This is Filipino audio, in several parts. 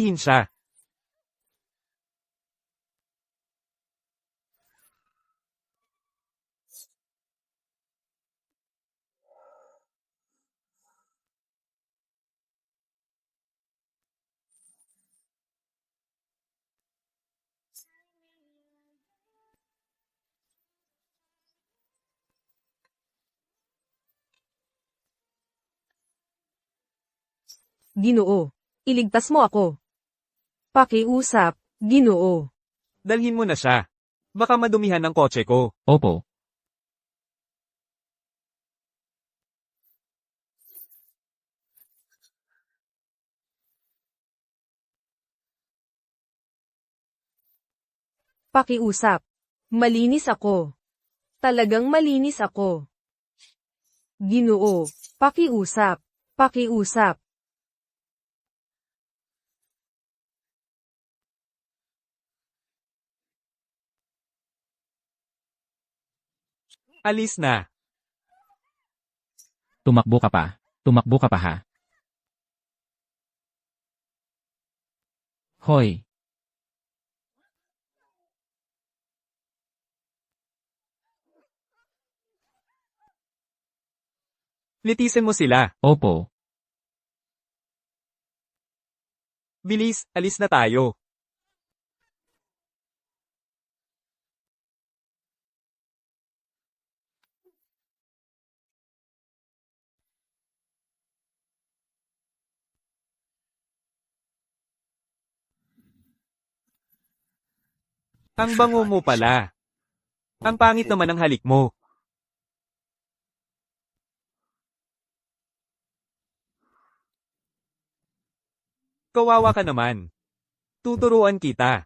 Hin siya. Ginoo, iligtas mo ako. Pakiusap, Ginoo. Dalhin mo na siya. Baka madumihan ang kotse ko. Opo. Pakiusap. Malinis ako. Talagang malinis ako. Ginoo, pakiusap. Pakiusap. Alis na. Tumakbo ka pa. Tumakbo ka pa ha. Hoy. Litisin mo sila. Opo. Bilis, alis na tayo. Ang bango mo pala. Ang pangit naman ang halik mo. Kawawa ka naman. Tuturuan kita.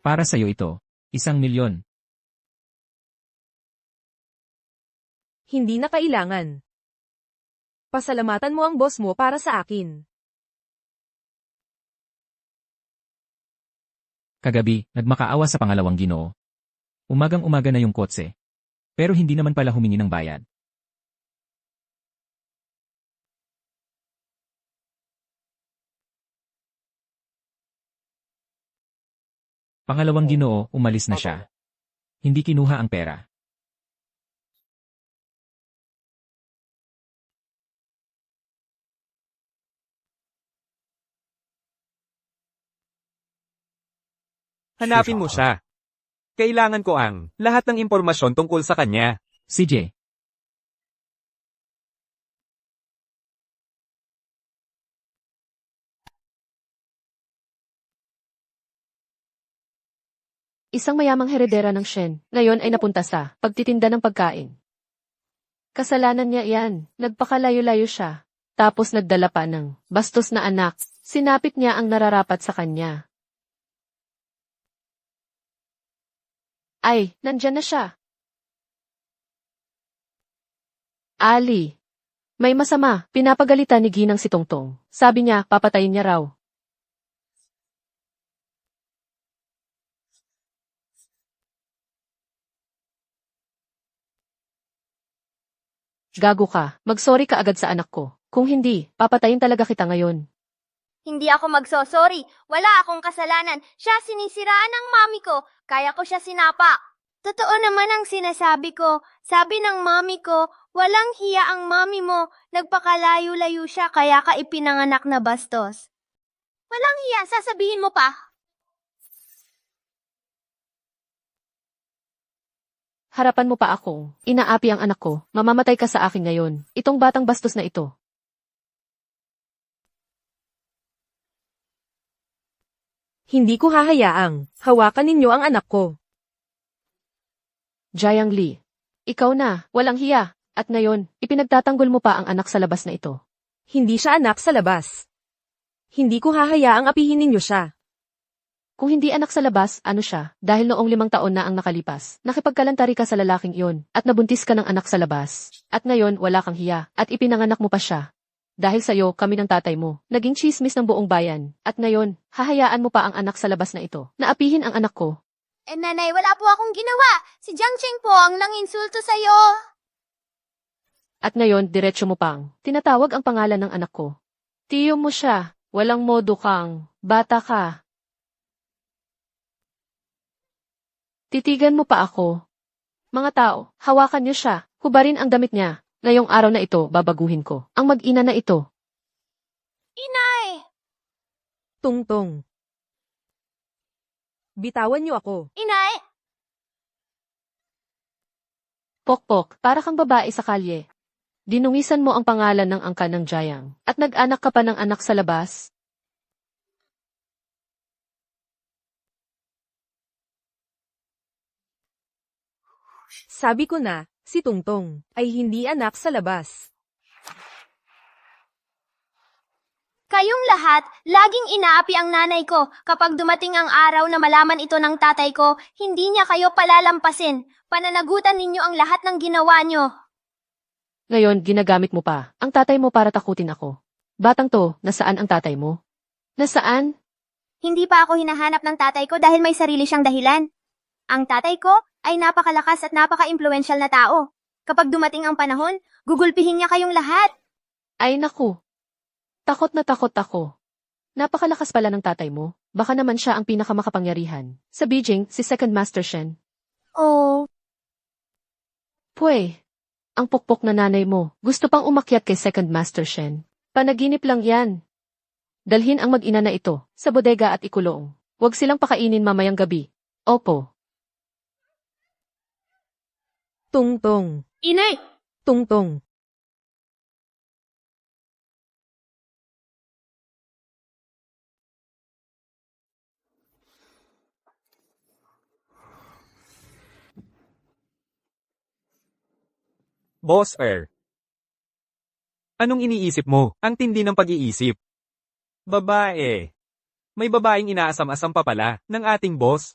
Para sa'yo ito. 1,000,000. Hindi na kailangan. Pasalamatan mo ang boss mo para sa akin. Kagabi, nagmakaawa sa pangalawang Ginoo. Umagang-umaga na yung kotse. Pero hindi naman pala humingi ng bayad. Pangalawang Ginoo, umalis na siya. Hindi kinuha ang pera. Hanapin mo siya. Kailangan ko ang lahat ng impormasyon tungkol sa kanya. CJ. Isang mayamang heredera ng Shen, ngayon ay napunta sa pagtitinda ng pagkain. Kasalanan niya iyan, nagpakalayo-layo siya. Tapos nagdala pa ng bastos na anak, sinapit niya ang nararapat sa kanya. Ay, nandyan na siya. Ali. May masama, pinapagalitan ni Ginang si Tongtong. Sabi niya, papatayin niya raw. Gago ka, mag-sorry ka agad sa anak ko. Kung hindi, papatayin talaga kita ngayon. Hindi ako magsosorry. Wala akong kasalanan. Siya sinisiraan ng mami ko. Kaya ko siya sinapa. Totoo naman ang sinasabi ko. Sabi ng mami ko, walang hiya ang mami mo. Nagpakalayo-layo siya kaya ka ipinanganak na bastos. Walang hiya, sasabihin mo pa. Harapan mo pa akong inaapi ang anak ko, mamamatay ka sa akin ngayon. Itong batang bastos na ito. Hindi ko hahayaang hawakan ninyo ang anak ko. Jiang Li. Ikaw na, walang hiya. At ngayon, ipinagtatanggol mo pa ang anak sa labas na ito. Hindi siya anak sa labas. Hindi ko hahayaang apihin ninyo siya. Kung hindi anak sa labas, ano siya? Dahil noong 5 taon na ang nakalipas, nakipagkalantari ka sa lalaking iyon, at nabuntis ka ng anak sa labas. At ngayon, wala kang hiya, at ipinanganak mo pa siya. Dahil sa'yo, kami ng tatay mo, naging tsismis ng buong bayan. At ngayon, hahayaan mo pa ang anak sa labas na ito, na apihin ang anak ko. Nanay, wala po akong ginawa. Si Jiang Cheng po ang nanginsulto sa'yo. At ngayon, diretsyo mo pang, tinatawag ang pangalan ng anak ko. Tiyo mo siya, walang modo kang, bata ka. Titigan mo pa ako. Mga tao, hawakan niyo siya, hubarin ang damit niya. Ngayong araw na ito, babaguhin ko. Ang mag-ina na ito. Inay! Tungtong. Bitawan niyo ako. Inay! Pokpok, para kang babae sa kalye. Dinungisan mo ang pangalan ng angka ng Jayang, at nag-anak ka pa ng anak sa labas. Sabi ko na, si Tungtong ay hindi anak sa labas. Kayong lahat, laging inaapi ang nanay ko. Kapag dumating ang araw na malaman ito ng tatay ko, hindi niya kayo palalampasin. Pananagutan ninyo ang lahat ng ginawa niyo. Ngayon, ginagamit mo pa ang tatay mo para takutin ako. Batang to, nasaan ang tatay mo? Nasaan? Hindi pa ako hinahanap ng tatay ko dahil may sarili siyang dahilan. Ang tatay ko ay napakalakas at napaka-impluensyal na tao. Kapag dumating ang panahon, gugulpihin niya kayong lahat. Ay naku. Takot na takot ako. Napakalakas pala ng tatay mo. Baka naman siya ang pinakamakapangyarihan. Sa Beijing, si Second Master Shen. Oh, Pwe, ang pukpok na nanay mo, gusto pang umakyat kay Second Master Shen. Panaginip lang yan. Dalhin ang mag-ina na ito sa bodega at ikulong. Huwag silang pakainin mamayang gabi. Opo. Tungtong. inay! Tungtong. Boss Air. Anong iniisip mo? Ang tindi ng pag-iisip. Babae. May babaeng inaasam-asam pa pala ng ating boss.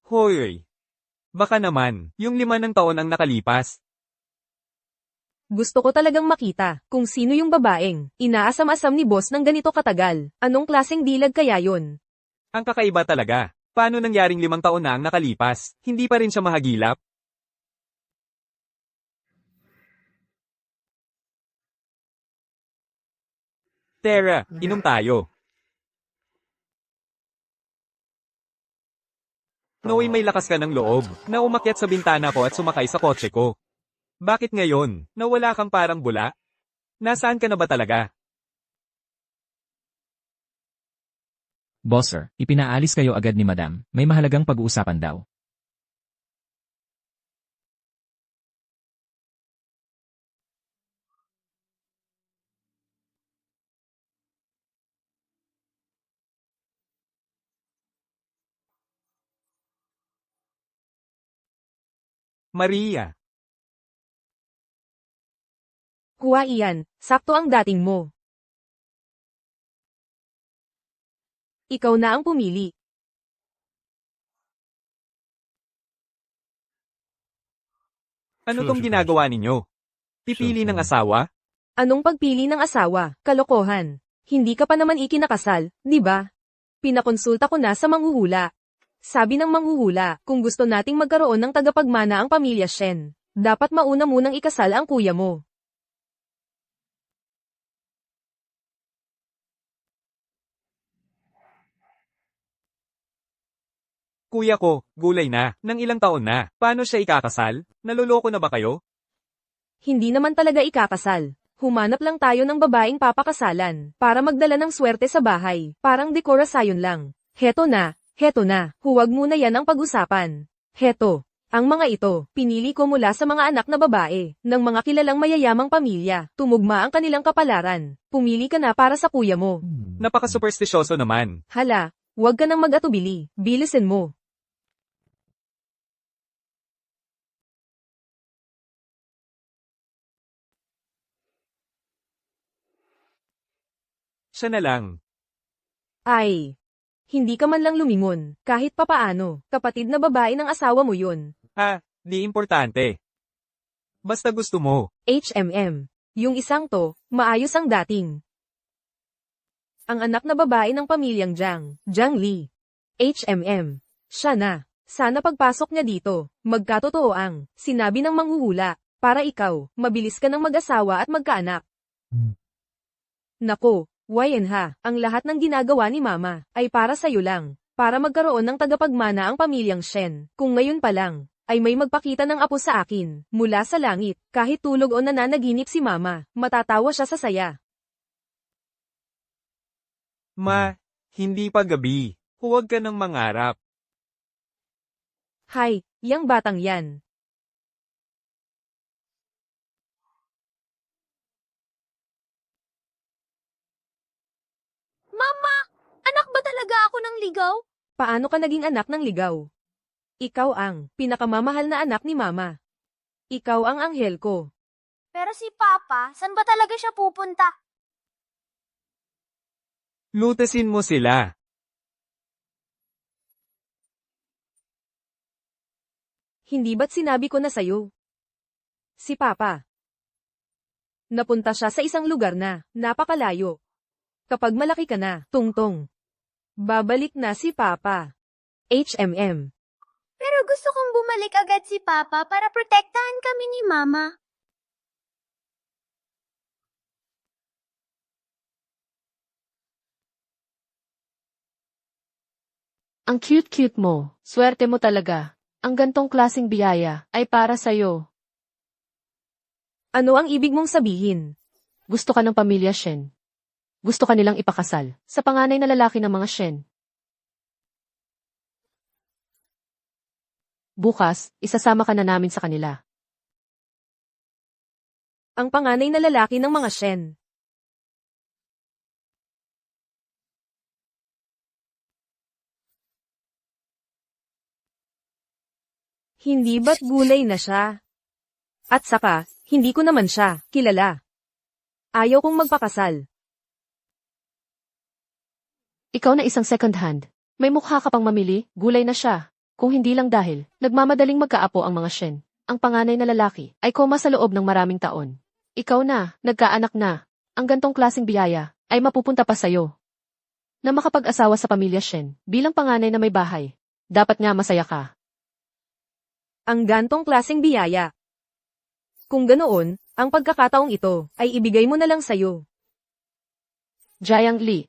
Hoy. Baka naman, yung 5 taon ang nakalipas. Gusto ko talagang makita kung sino yung babaeng inaasam-asam ni boss ng ganito katagal. Anong klaseng dilag kaya yun? Ang kakaiba talaga. Paano nangyaring 5 taon na ang nakalipas? Hindi pa rin siya mahagilap? Tara, inom tayo. Naway may lakas ka ng loob na umakyat sa bintana ko at sumakay sa kotse ko. Bakit ngayon, nawala kang parang bula? Nasaan ka na ba talaga? Boss sir, ipinaalis kayo agad ni madam. May mahalagang pag-uusapan daw. Maria, Kuha iyan, sakto ang dating mo. Ikaw na ang pumili. ano tong ginagawa ninyo? Pipili ng asawa? Anong pagpili ng asawa? Kalokohan. Hindi ka pa naman ikinakasal, di ba? Pinakonsulta ko na sa manghuhula. Sabi ng manghuhula, kung gusto nating magkaroon ng tagapagmana ang pamilya Shen, dapat mauna munang ikasal ang kuya mo. Kuya ko, gulay na, ng ilang taon na. Paano siya ikakasal? Naloloko na ba kayo? Hindi naman talaga ikakasal. Humanap lang tayo ng babaeng papakasalan, para magdala ng swerte sa bahay, parang dekorasyon lang. Heto na, huwag muna yan ang pag-usapan. Heto, ang mga ito, pinili ko mula sa mga anak na babae, ng mga kilalang mayayamang pamilya, tumugma ang kanilang kapalaran. Pumili ka na para sa kuya mo. Napaka-superstisyoso naman. Hala, huwag ka nang mag-atubili, bilisin mo. Siya na lang. Ay, hindi ka man lang lumingon, kahit papaano, kapatid na babae ng asawa mo yun. Di importante. Basta gusto mo. HMM. Yung isang to, maayos ang dating. Ang anak na babae ng pamilyang Jiang Li. HMM. Siya na. Sana pagpasok niya dito, magkatotoo ang sinabi ng manghuhula, para ikaw, mabilis ka ng mag-asawa at magkaanak. Nako, YNH, ang lahat ng ginagawa ni Mama, ay para sa'yo lang, para magkaroon ng tagapagmana ang pamilyang Shen. Kung ngayon pa lang, ay may magpakita ng apo sa akin, mula sa langit, kahit tulog o nananaginip si Mama, matatawa siya sa saya. Hindi pa gabi. Huwag ka nang mangarap. Hay, yang batang yan. Mama, anak ba talaga ako ng ligaw? Paano ka naging anak ng ligaw? Ikaw ang pinakamamahal na anak ni Mama. Ikaw ang anghel ko. Pero si Papa, saan ba talaga siya pupunta? Lutasin mo sila. Hindi ba't sinabi ko na sa'yo? Si Papa. Napunta siya sa isang lugar na napakalayo. Kapag malaki ka na, tungtong. Babalik na si Papa. HMM. Pero gusto kong bumalik agad si Papa para protektahan kami ni Mama. Ang cute-cute mo. Swerte mo talaga. Ang gantong klaseng biyaya ay para sa'yo. Ano ang ibig mong sabihin? Gusto ka ng pamilya Shen. Gusto ka nilang ipakasal sa panganay na lalaki ng mga Shen. Bukas, isasama ka na namin sa kanila. Ang panganay na lalaki ng mga Shen. Hindi ba't gulay na siya? At saka, hindi ko naman siya kilala. Ayaw kong magpakasal. Ikaw na isang second hand. May mukha ka pang mamili, gulay na siya. Kung hindi lang dahil, nagmamadaling magkaapo ang mga Shen. Ang panganay na lalaki ay koma sa loob ng maraming taon. Ikaw na, nagkaanak na. Ang gantong klaseng biyaya ay mapupunta pa sa'yo. Na makapag-asawa sa pamilya Shen bilang panganay na may bahay. Dapat nga masaya ka. Ang gantong klaseng biyaya. Kung ganoon, ang pagkakataong ito ay ibigay mo na lang sa'yo. Jiang Li.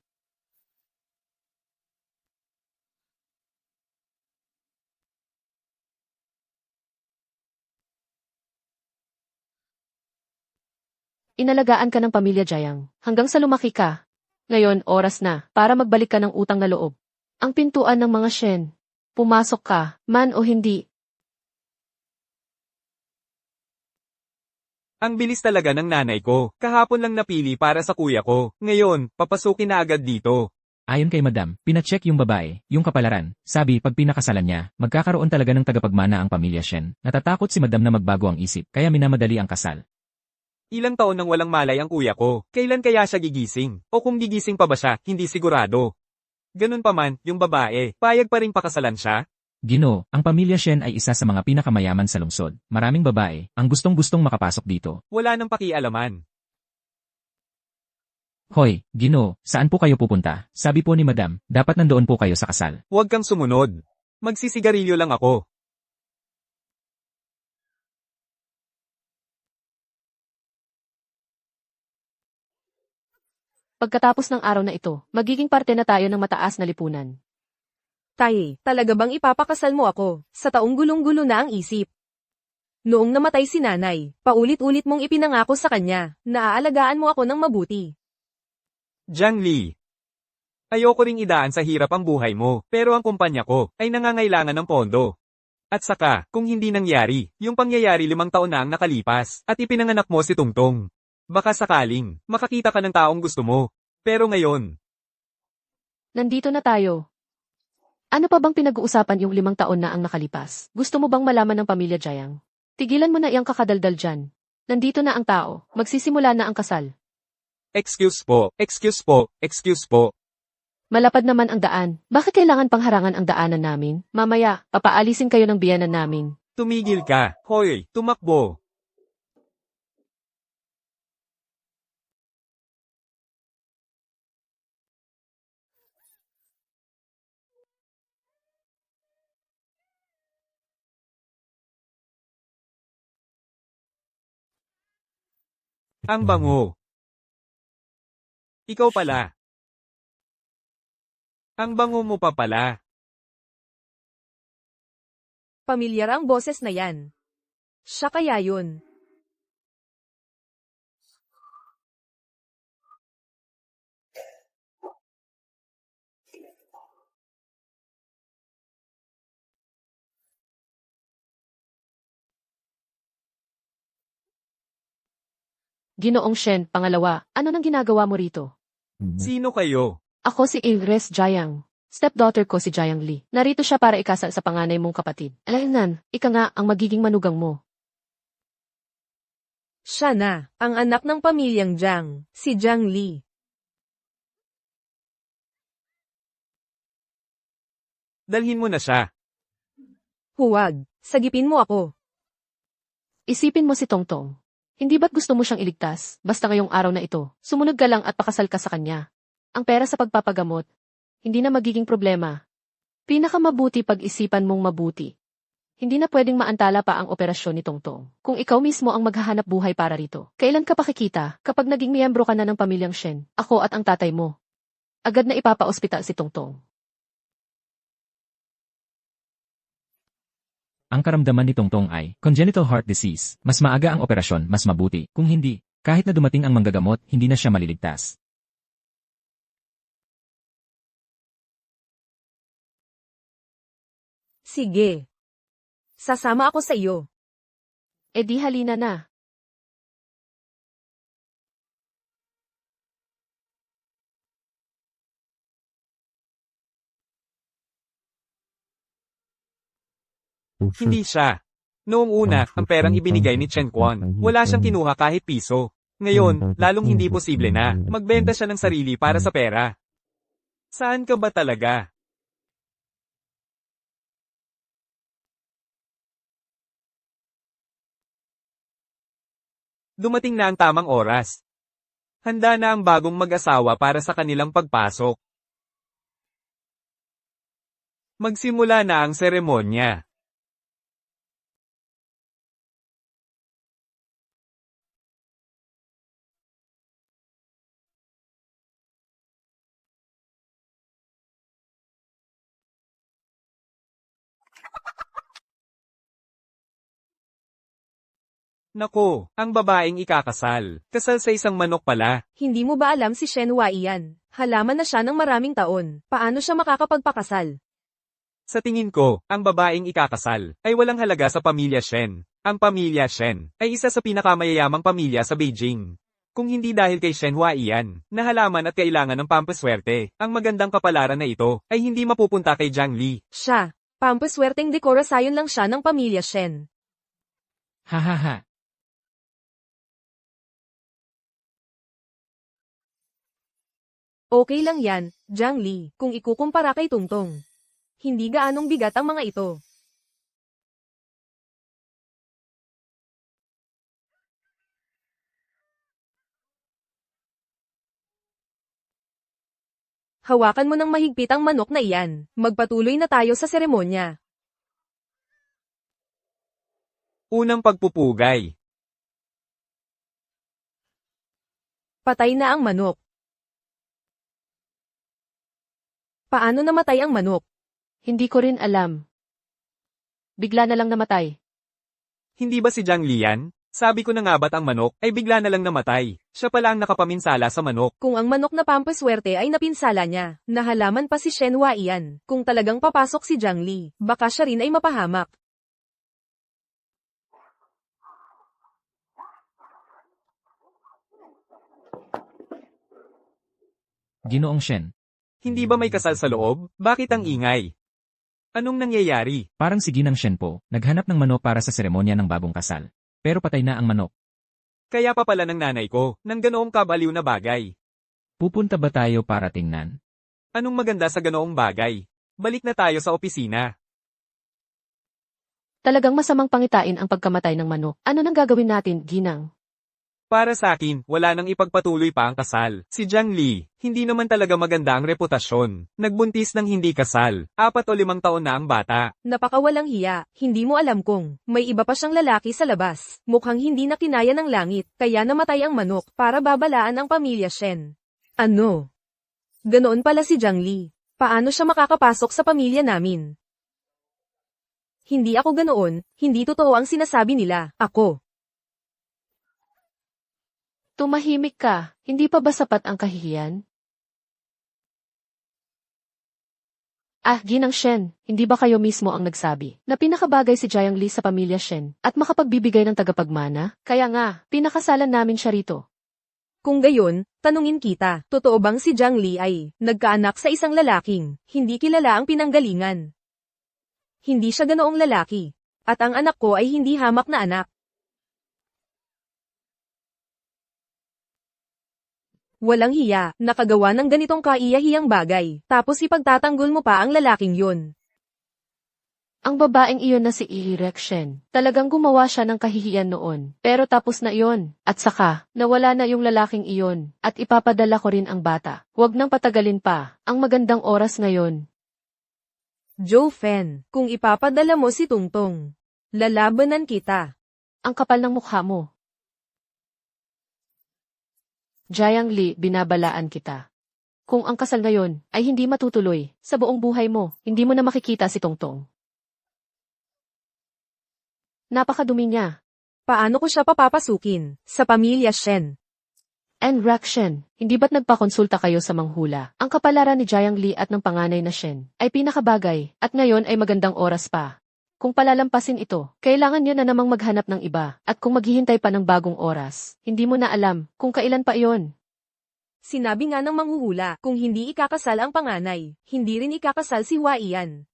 Inalagaan ka ng pamilya Jiang hanggang sa lumaki ka. Ngayon, oras na para magbalik ka ng utang na loob. Ang pintuan ng mga Shen. Pumasok ka, man o hindi. Ang bilis talaga ng nanay ko. Kahapon lang napili para sa kuya ko. Ngayon, papasukin na agad dito. Ayon kay Madam, pinacheck yung babae, yung kapalaran. Sabi, pag pinakasalan niya, magkakaroon talaga ng tagapagmana ang pamilya Shen. Natatakot si Madam na magbago ang isip, kaya minamadali ang kasal. Ilang taon nang walang malay ang kuya ko. Kailan kaya siya gigising? O kung gigising pa ba siya, hindi sigurado. Ganun pa man, yung babae, payag pa rin pakasalan siya? Gino, ang pamilya Shen ay isa sa mga pinakamayaman sa lungsod. Maraming babae, ang gustong-gustong makapasok dito. Wala nang pakialaman. Hoy, Gino, saan po kayo pupunta? Sabi po ni Madam, dapat nandoon po kayo sa kasal. Huwag kang sumunod. Magsisigarilyo lang ako. Pagkatapos ng araw na ito, magiging parte na tayo ng mataas na lipunan. Tay, talaga bang ipapakasal mo ako? Sa taong gulong-gulo na ang isip. Noong namatay si nanay, paulit-ulit mong ipinangako sa kanya, na aalagaan mo ako ng mabuti. Jiang Li. Ayoko ring idaan sa hirap ang buhay mo, pero ang kumpanya ko ay nangangailangan ng pondo. At saka, kung hindi nangyari, yung pangyayari 5 taon na ang nakalipas, at ipinanganak mo si Tungtong. Baka sakaling, makakita ka ng taong gusto mo. Pero ngayon, Nandito na tayo. Ano pa bang pinag-uusapan yung 5 taon na ang nakalipas? Gusto mo bang malaman ng pamilya Jiang? Tigilan mo na iyang kakadaldal dyan. Nandito na ang tao, magsisimula na ang kasal. excuse po, excuse po, excuse po. Malapad naman ang daan. Bakit kailangan pang harangan ang daanan namin? Mamaya, papaalisin kayo ng biyanan namin. Tumigil ka. Hoy, tumakbo. Ang bango. Ikaw pala. Ang bango mo pa pala. Pamilyar ang boses na yan. Siya kaya yun. Ginoong Shen, pangalawa, ano nang ginagawa mo rito? Sino kayo? Ako si Igres Jayang. Stepdaughter ko si Jayang Lee. Narito siya para ikasal sa panganay mong kapatid. Alaynan, ika nga ang magiging manugang mo. Siya na, ang anak ng pamilyang Jiang, si Jiang Lee. Dalhin mo na siya. Huwag, sagipin mo ako. Isipin mo si Tongtong. Hindi ba't gusto mo siyang iligtas, basta ngayong araw na ito, sumunod ka lang at pakasal ka sa kanya. Ang pera sa pagpapagamot, hindi na magiging problema. Pinakamabuti pag-isipan mong mabuti. Hindi na pwedeng maantala pa ang operasyon ni Tongtong. Kung ikaw mismo ang maghahanap buhay para rito, kailan ka pakikita kapag naging miyembro ka na ng pamilyang Shen, ako at ang tatay mo? Agad na ipapa-ospital si Tongtong. Ang karamdaman ni Tongtong ay congenital heart disease. Mas maaga ang operasyon, mas mabuti. Kung hindi, kahit na dumating ang manggagamot, hindi na siya maliligtas. Sige. Sasama ako sa iyo. E di halina na. Hindi siya. Noong una, ang perang ibinigay ni Chen Quan, wala siyang kinuha kahit piso. Ngayon, lalong hindi posible na magbenta siya ng sarili para sa pera. Saan ka ba talaga? Dumating na ang tamang oras. Handa na ang bagong mag-asawa para sa kanilang pagpasok. Magsimula na ang seremonya. Nako, ang babaeng ikakasal. Kasal sa isang manok pala. Hindi mo ba alam si Shen Wai yan? Halaman na siya ng maraming taon. Paano siya makakapagpakasal? Sa tingin ko, ang babaeng ikakasal ay walang halaga sa pamilya Shen. Ang pamilya Shen ay isa sa pinakamayayamang pamilya sa Beijing. Kung hindi dahil kay Shen Wai yan, na halaman at kailangan ng pampaswerte, ang magandang kapalaran na ito ay hindi mapupunta kay Jiang Li. Siya, pampaswerteng dekorasayon lang siya ng pamilya Shen. Hahaha. Okay lang yan, Jiang Li, kung ikukumpara kay Tungtong. Hindi gaanong bigat ang mga ito. Hawakan mo ng mahigpit ang manok na iyan. Magpatuloy na tayo sa seremonya. Unang pagpupugay. Patay na ang manok. Paano namatay ang manok? Hindi ko rin alam. Bigla na lang namatay. Hindi ba si Jiang Li yan? Sabi ko na nga ba't ang manok ay bigla na lang namatay. Siya pala ang nakapaminsala sa manok. Kung ang manok na pampaswerte ay napinsala niya, nahalaman pa si Shen Wai yan. Kung talagang papasok si Jiang Li, baka siya rin ay mapahamak. Ginoong Shen. Hindi ba may kasal sa loob? Bakit ang ingay? Anong nangyayari? Parang si Ginang Shen po, naghanap ng manok para sa seremonya ng bagong kasal. Pero patay na ang manok. Kaya pa pala ng nanay ko, ng ganoong kabaliw na bagay. Pupunta ba tayo para tingnan? Anong maganda sa ganoong bagay? Balik na tayo sa opisina. Talagang masamang pangitain ang pagkamatay ng manok. Ano nang gagawin natin, Ginang? Para sa akin, wala nang ipagpatuloy pa ang kasal. Si Jiang Li, hindi naman talaga maganda ang reputasyon. Nagbuntis ng hindi kasal. 4 o 5 taon na ang bata. Napakawalang hiya, hindi mo alam kung may iba pa siyang lalaki sa labas. Mukhang hindi na kinaya ng langit, kaya namatay ang manok para babalaan ang pamilya Shen. Ano? Ganoon pala si Jiang Li. Paano siya makakapasok sa pamilya namin? Hindi ako ganoon, hindi totoo ang sinasabi nila. Ako. Tumahimik ka, hindi pa ba sapat ang kahihiyan? Ginang Shen, hindi ba kayo mismo ang nagsabi na pinakabagay si Jiang Li sa pamilya Shen at makapagbibigay ng tagapagmana? Kaya nga, pinakasalan namin siya rito. Kung gayon, tanungin kita, totoo bang si Jiang Li ay nagkaanak sa isang lalaking hindi kilala ang pinanggalingan? Hindi siya ganoong lalaki. At ang anak ko ay hindi hamak na anak. Walang hiya, nakagawa ng ganitong kaiyahiyang bagay, tapos ipagtatanggol mo pa ang lalaking yun. Ang babaeng iyon na si Irek Shen, talagang gumawa siya ng kahihiyan noon. Pero tapos na iyon. At saka, nawala na yung lalaking iyon. At ipapadala ko rin ang bata. Huwag nang patagalin pa. Ang magandang oras ngayon. Joe Fen, kung ipapadala mo si Tungtong, lalabanan kita. Ang kapal ng mukha mo. Jiang Li, binabalaan kita. Kung ang kasal ngayon ay hindi matutuloy, sa buong buhay mo, hindi mo na makikita si Tongtong. Napakadumi niya. Paano ko siya papapasukin sa pamilya Shen? And Shen, hindi ba't nagpakonsulta kayo sa manghula? Ang kapalaran ni Jiang Li at ng panganay na Shen ay pinakabagay at ngayon ay magandang oras pa. Kung palalampasin ito, kailangan niya na namang maghanap ng iba at kung maghihintay pa ng bagong oras, hindi mo na alam kung kailan pa iyon. Sinabi nga ng manghuhula, kung hindi ikakasal ang panganay, hindi rin ikakasal si Hua Ian.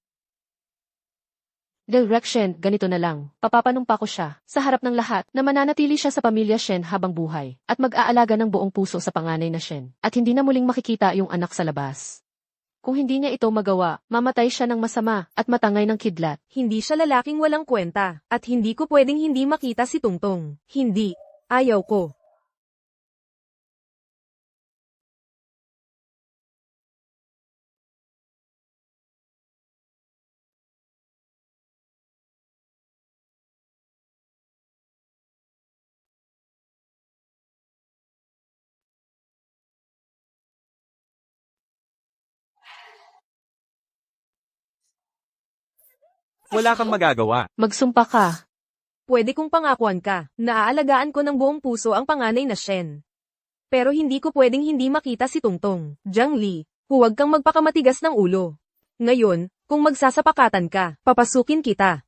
Shen, ganito na lang, papapanumpa ko siya, sa harap ng lahat, na mananatili siya sa pamilya Shen habang buhay, at mag-aalaga ng buong puso sa panganay na Shen, at hindi na muling makikita yung anak sa labas. Kung hindi niya ito magawa, mamatay siya ng masama, at matangay ng kidlat. Hindi siya lalaking walang kwenta, at hindi ko pwedeng hindi makita si Tungtong. Hindi. Ayaw ko. Wala kang magagawa. Magsumpa ka. Pwede kong pangakuan ka, na aalagaan ko ng buong puso ang panganay na Shen. Pero hindi ko pwedeng hindi makita si Tungtong. Jiang Li, huwag kang magpakamatigas ng ulo. Ngayon, kung magsasapakatan ka, papasukin kita.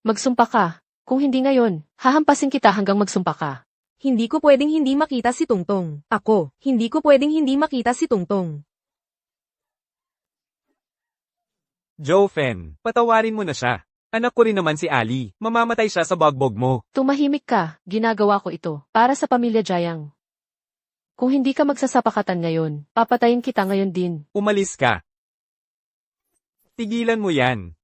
Magsumpa ka. Kung hindi ngayon, hahampasin kita hanggang magsumpa ka. Hindi ko pwedeng hindi makita si Tungtong. Ako, hindi ko pwedeng hindi makita si Tungtong. Joe Fen, patawarin mo na siya. Anak ko rin naman si Ali. Mamamatay siya sa bagbog mo. Tumahimik ka, ginagawa ko ito, para sa pamilya Jiang. Kung hindi ka magsasapakatan ngayon, papatayin kita ngayon din. Umalis ka. Tigilan mo yan.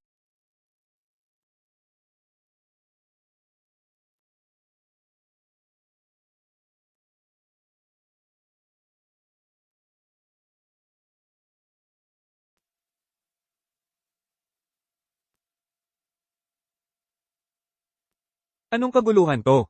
Anong kaguluhan to?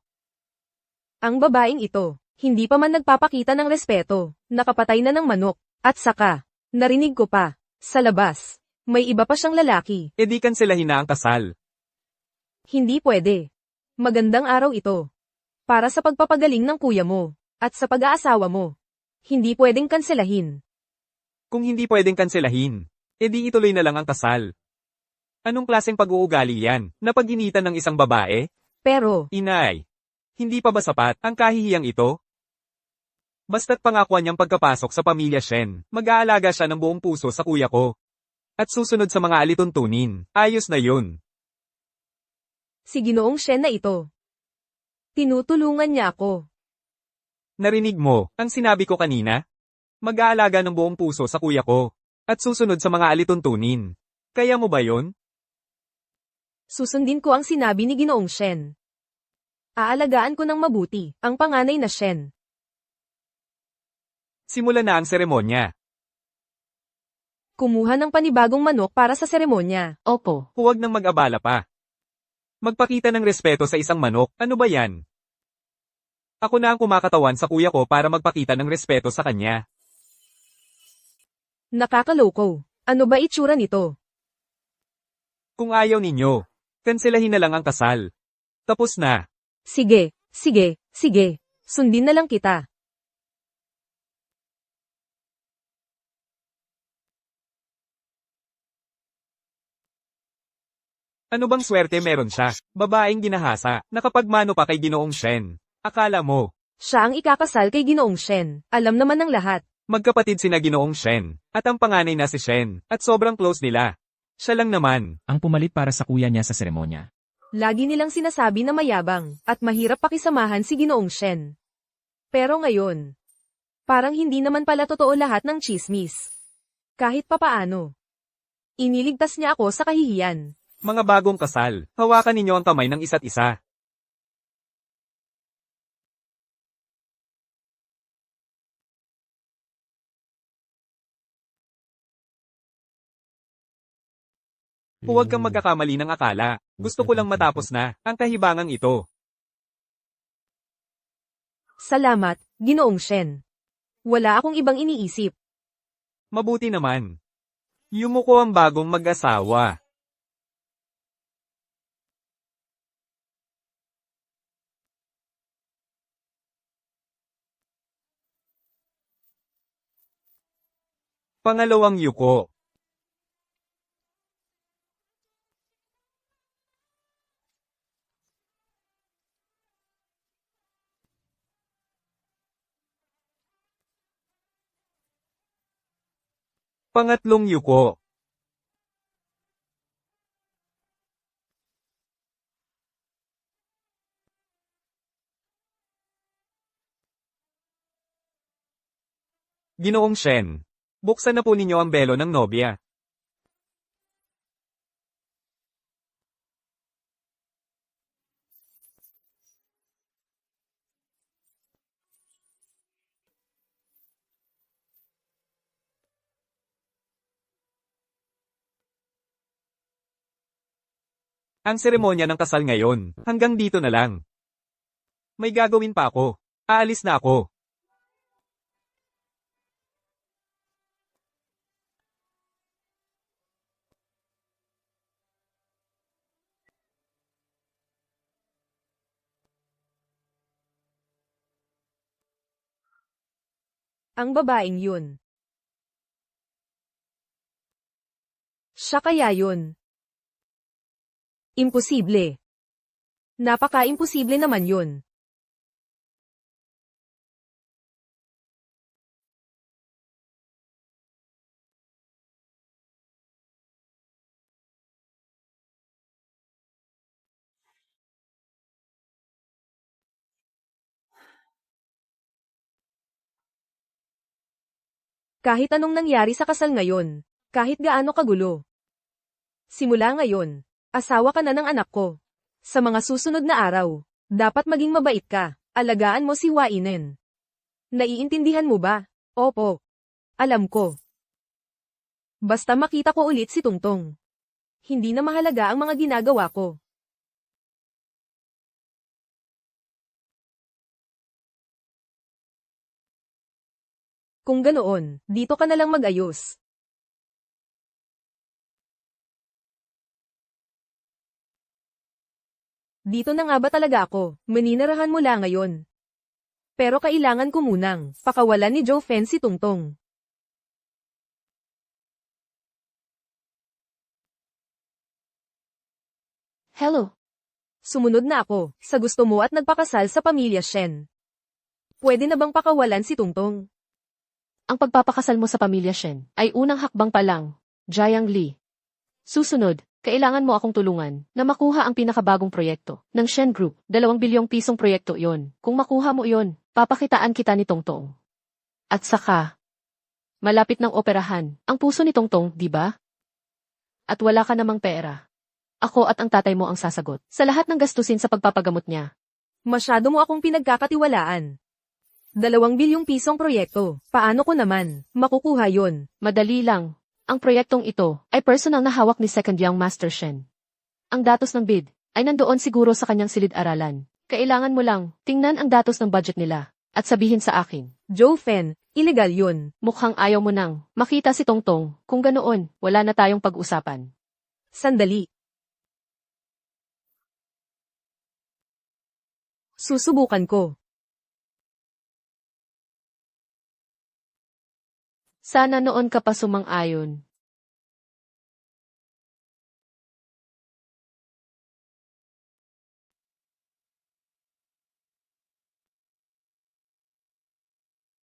Ang babaeng ito, hindi pa man nagpapakita ng respeto, nakapatay na ng manok, at saka, narinig ko pa, sa labas, may iba pa siyang lalaki. E di kanselahin na ang kasal. Hindi pwede. Magandang araw ito. Para sa pagpapagaling ng kuya mo, at sa pag-aasawa mo. Hindi pwedeng kanselahin. Kung hindi pwedeng kanselahin, e di ituloy na lang ang kasal. Anong klaseng pag-uugali yan, na pag-initan ng isang babae? Pero, Inay, hindi pa ba sapat ang kahihiyang ito? Basta't pangakuan niyang pagkapasok sa pamilya Shen, mag-aalaga siya ng buong puso sa kuya ko. At susunod sa mga alituntunin, ayos na yun. si Ginoong Shen na ito. Tinutulungan niya ako. Narinig mo, ang sinabi ko kanina? Mag-aalaga ng buong puso sa kuya ko. At susunod sa mga alituntunin. Kaya mo ba yon? Susundin ko ang sinabi ni Ginoong Shen. Aalagaan ko ng mabuti, ang panganay na Shen. Simulan na ang seremonya. Kumuha ng panibagong manok para sa seremonya. Opo. Huwag nang mag-abala pa. Magpakita ng respeto sa isang manok, ano ba yan? Ako na ang kumakatawan sa kuya ko para magpakita ng respeto sa kanya. Nakakaloko. Ano ba itsura nito? Kung ayaw ninyo, kanselahin na lang ang kasal. Tapos na. Sige, sige, sige. Sundin na lang kita. Ano bang swerte meron siya? Babaeng ginahasa, nakapagmano pa kay Ginoong Shen. Akala mo, Siya ang ikakasal kay Ginoong Shen. Alam naman ng lahat. magkapatid sina Ginoong Shen, at ang panganay na si Shen, at sobrang close nila. Siya lang naman. Ang pumalit para sa kuya niya sa seremonya. Lagi nilang sinasabi na mayabang, at mahirap pakisamahan si Ginoong Shen. Pero ngayon, parang hindi naman pala totoo lahat ng chismis. Kahit papaano. Iniligtas niya ako sa kahihiyan. Mga bagong kasal, hawakan ninyo ang kamay ng isa't isa. Huwag kang magkakamali ng akala. Gusto ko lang matapos na ang kahibangang ito. Salamat, Ginoong Shen. Wala akong ibang iniisip. Mabuti naman. Yumuko ang bagong mag-asawa. Pangalawang yuko. Pangatlong yuko. Ginoong Shen, buksan na po ninyo ang belo ng nobya. Ang seremonya ng kasal ngayon, hanggang dito na lang. May gagawin pa ako. Aalis na ako. Ang babaeng yun. Siya kaya yun. Imposible. Napaka-imposible naman yun. Kahit anong nangyari sa kasal ngayon, kahit gaano kagulo. Simula ngayon, asawa ka na ng anak ko. Sa mga susunod na araw, dapat maging mabait ka. Alagaan mo si Wainen. Naiintindihan mo ba? Opo. Alam ko. Basta makita ko ulit si Tungtong. Hindi na mahalaga ang mga ginagawa ko. Kung ganoon, dito ka na lang mag-ayos. Dito na nga ba talaga ako? Maninirahan mo lang ngayon. Pero kailangan ko munang pakawalan ni Joe Fen si Tungtong. Hello. Sumunod na ako sa gusto mo at nagpakasal sa pamilya Shen. Pwede na bang pakawalan si Tungtong? Ang pagpapakasal mo sa pamilya Shen ay unang hakbang pa lang, Jiang Li. Susunod, kailangan mo akong tulungan na makuha ang pinakabagong proyekto ng Shen Group. 2 bilyong pisong proyekto yon. Kung makuha mo yon, papakitaan kita ni Tongtong. At saka, Malapit ng operahan. Ang puso ni Tongtong, di ba? At wala ka namang pera. Ako at ang tatay mo ang sasagot sa lahat ng gastusin sa pagpapagamot niya. Masyado mo akong pinagkakatiwalaan. 2 bilyong pisong proyekto. Paano ko naman makukuha yon? Madali lang. Ang proyektong ito ay personal na hawak ni Second Young Master Shen. Ang datos ng bid ay nandoon siguro sa kanyang silid-aralan. Kailangan mo lang tingnan ang datos ng budget nila at sabihin sa akin. Joe Fen, illegal yun. Mukhang ayaw mo nang makita si Tongtong. Kung ganoon, wala na tayong pag-usapan. Sandali. Susubukan ko. Sana noon ka pa sumang-ayon.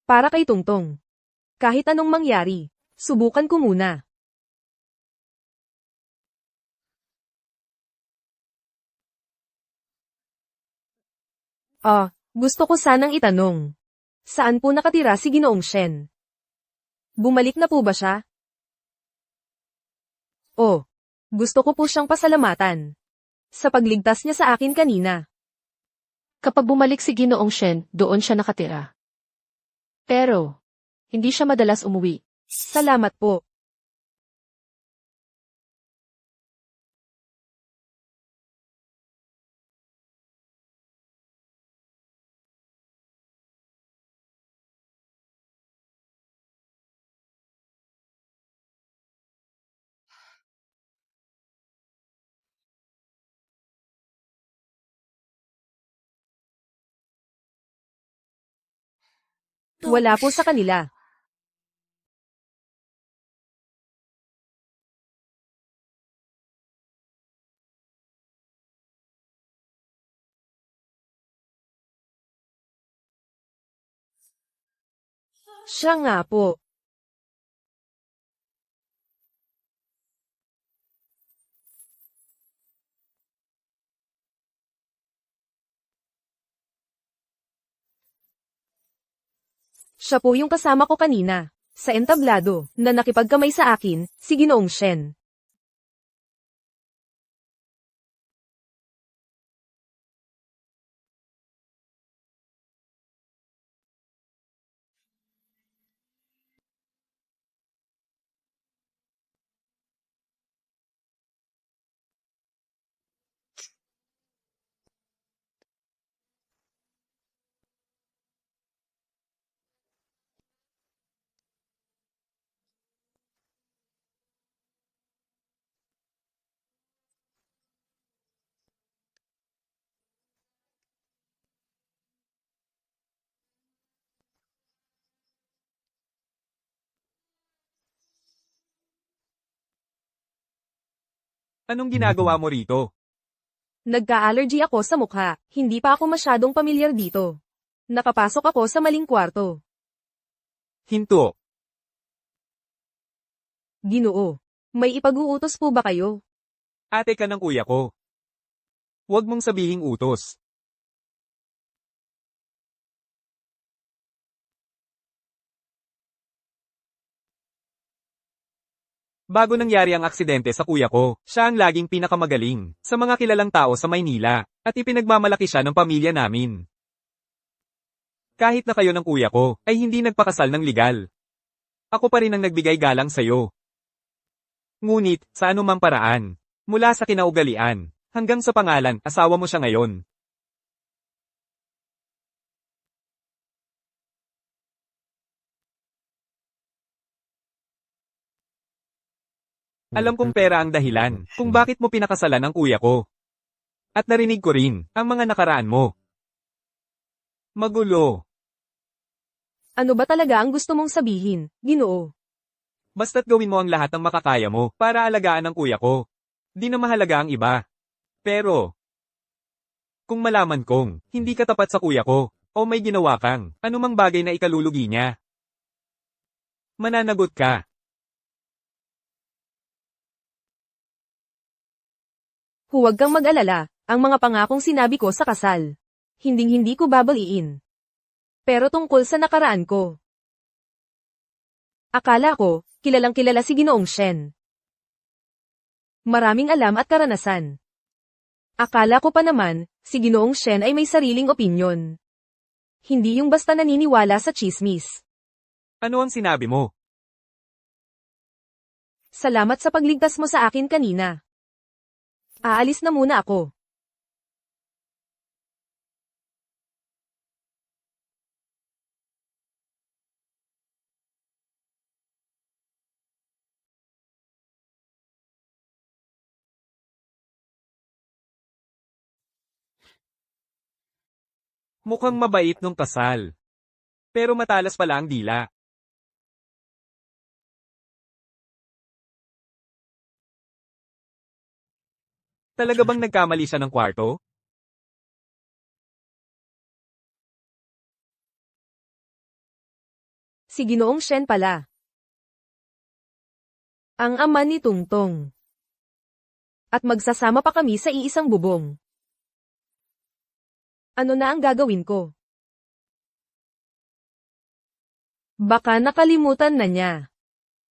Para kay Tungtong. Kahit anong mangyari, subukan ko muna. Gusto ko sanang itanong. Saan po nakatira si Ginoong Shen? Bumalik na po ba siya? Gusto ko po siyang pasalamatan. Sa pagligtas niya sa akin kanina. Kapag bumalik si Ginoong Shen, doon siya nakatira. Pero, hindi siya madalas umuwi. Salamat po. Wala po sa kanila. Siya nga po. Siya po yung kasama ko kanina, sa entablado, na nakipagkamay sa akin, si Ginoong Shen. Anong ginagawa mo rito? Nagka-allergy ako sa mukha, hindi pa ako masyadong pamilyar dito. Nakapasok ako sa maling kwarto. Hinto. Ginoo, may ipag-uutos po ba kayo? Ate ka ng kuya ko. Huwag mong sabihing utos. Bago nangyari ang aksidente sa kuya ko, siya ang laging pinakamagaling sa mga kilalang tao sa Maynila, at ipinagmamalaki siya ng pamilya namin. Kahit na kayo ng kuya ko, ay hindi nagpakasal ng legal. Ako pa rin ang nagbigay galang sa'yo. Ngunit, sa anumang paraan, mula sa kinaugalian, hanggang sa pangalan, asawa mo siya ngayon. Alam kong pera ang dahilan kung bakit mo pinakasalan ang kuya ko. At narinig ko rin ang mga nakaraan mo. Magulo. Ano ba talaga ang gusto mong sabihin, Ginoo? Basta't gawin mo ang lahat ng makakaya mo para alagaan ang kuya ko. Di na mahalaga ang iba. Pero, kung malaman kong hindi ka tapat sa kuya ko, o may ginawa kang anumang bagay na ikalulugi niya, mananagot ka. Huwag kang mag-alala, ang mga pangakong sinabi ko sa kasal. Hinding-hindi ko babaliin. Pero tungkol sa nakaraan ko, Akala ko, kilalang kilala si Ginoong Shen. Maraming alam at karanasan. Akala ko pa naman, si Ginoong Shen ay may sariling opinyon. Hindi yung basta naniniwala sa chismis. Ano ang sinabi mo? Salamat sa pagligtas mo sa akin kanina. Aalis na muna ako. Mukhang mabait nung kasal. Pero matalas pala ang dila. Talaga bang nagkamali siya ng kwarto? Si Ginoong Shen pala. Ang ama ni Tungtong. At magsasama pa kami sa iisang bubong. Ano na ang gagawin ko? Baka nakalimutan na niya.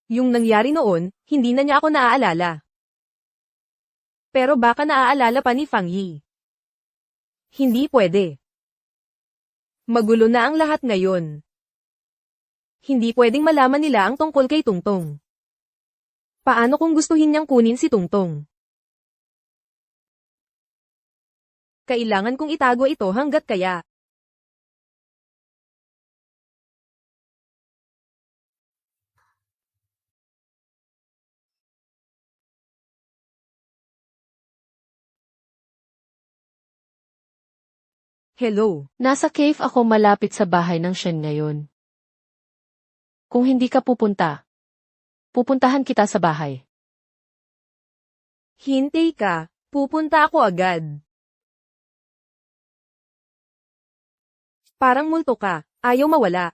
Yung nangyari noon, hindi na niya ako naaalala. Pero baka naaalala pa ni Fang Yi. Hindi pwede. Magulo na ang lahat ngayon. Hindi pwedeng malaman nila ang tungkol kay Tungtong. Paano kung gustuhin niyang kunin si Tungtong? Kailangan kong itago ito hanggat kaya. Hello. Nasa cave ako malapit sa bahay ng Shen ngayon. Kung hindi ka pupunta, pupuntahan kita sa bahay. Hintay ka, pupunta ako agad. Parang multo ka, ayaw mawala.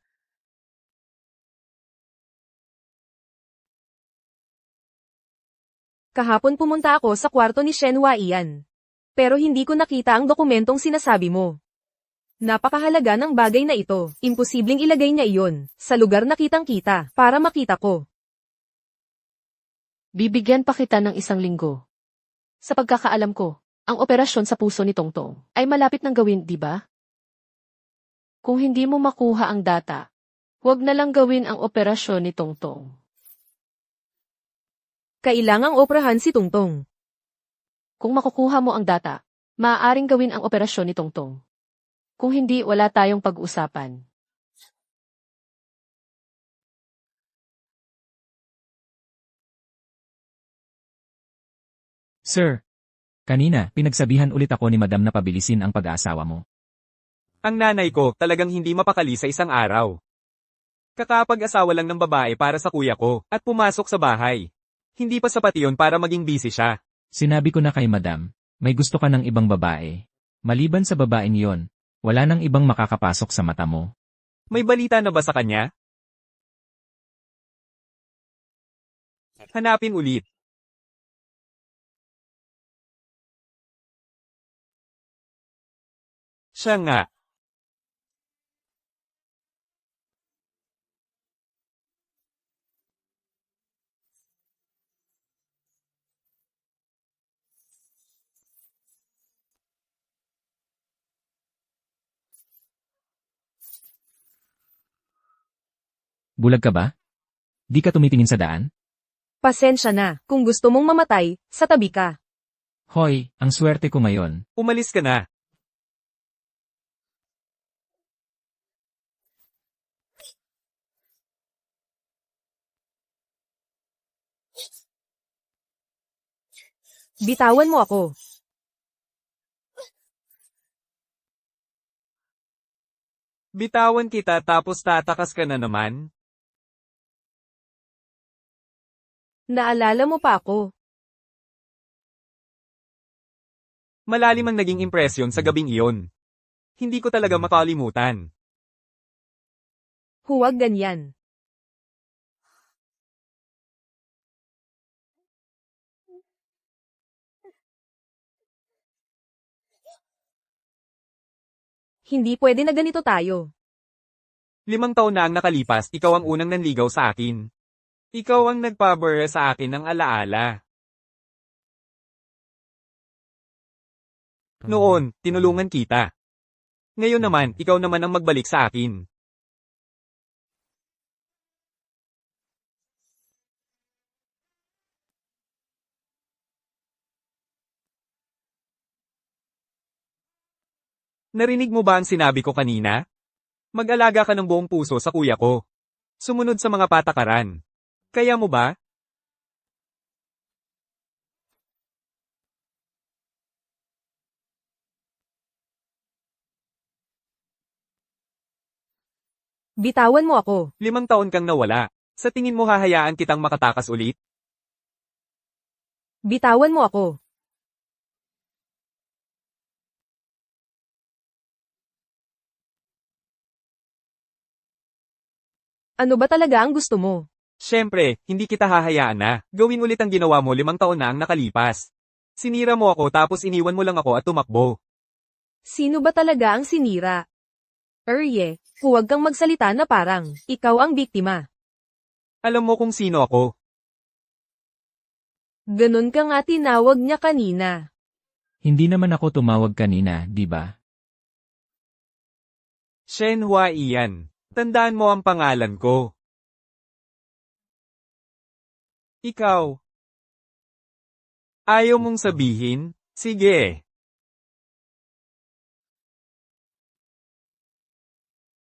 Kahapon pumunta ako sa kwarto ni Shen Waiyan. Pero hindi ko nakita ang dokumentong sinasabi mo. Napakahalaga ng bagay na ito, imposibleng ilagay niya iyon, sa lugar na kitang-kita, para makita ko. Bibigyan pa kita ng 1 linggo. Sa pagkakaalam ko, ang operasyon sa puso ni Tongtong ay malapit ng gawin, di ba? Kung hindi mo makuha ang data, huwag na lang gawin ang operasyon ni Tongtong. Kailangang oprahan si Tungtong. Kung makukuha mo ang data, maaaring gawin ang operasyon ni Tongtong. Kung hindi, wala tayong pag-usapan. Sir, kanina, pinagsabihan ulit ako ni Madam na pabilisin ang pag-aasawa mo. Ang nanay ko talagang hindi mapakali sa isang araw. Kakapag-asawa lang ng babae para sa kuya ko, at pumasok sa bahay. Hindi pa sapat yun para maging busy siya. Sinabi ko na kay Madam, may gusto ka ng ibang babae. Maliban sa babaeng yon, wala nang ibang makakapasok sa mata mo. May balita na ba sa kanya? Hanapin ulit. Siya nga. Bulag ka ba? Di ka tumitingin sa daan? Pasensya na, kung gusto mong mamatay, sa tabi ka. Hoy, ang swerte ko ngayon. Umalis ka na. Bitawan mo ako. Bitawan kita tapos tatakas ka na naman. Naalala mo pa ako. Malalim ang naging impresyon sa gabing iyon. Hindi ko talaga makalimutan. Huwag ganyan. Hindi pwede na ganito tayo. 5 taon na ang nakalipas, ikaw ang unang nanligaw sa akin. Ikaw ang nagpabura sa akin ng alaala. Noon, tinulungan kita. Ngayon naman, ikaw naman ang magbalik sa akin. Narinig mo ba ang sinabi ko kanina? Mag-alaga ka ng buong puso sa kuya ko. Sumunod sa mga patakaran. Kaya mo ba? Bitawan mo ako. 5 taon kang nawala. Sa tingin mo hahayaan kitang makatakas ulit? Bitawan mo ako. Ano ba talaga ang gusto mo? Siyempre, hindi kita hahayaan na. Gawin ulit ang ginawa mo 5 taon na ang nakalipas. Sinira mo ako tapos iniwan mo lang ako at tumakbo. Sino ba talaga ang sinira? Huwag kang magsalita na parang ikaw ang biktima. Alam mo kung sino ako. Ganun ka nga tinawag niya kanina. Hindi naman ako tumawag kanina, di ba? Shen Hua Ian. Tandaan mo ang pangalan ko. Ikaw. Ayaw mong sabihin? Sige.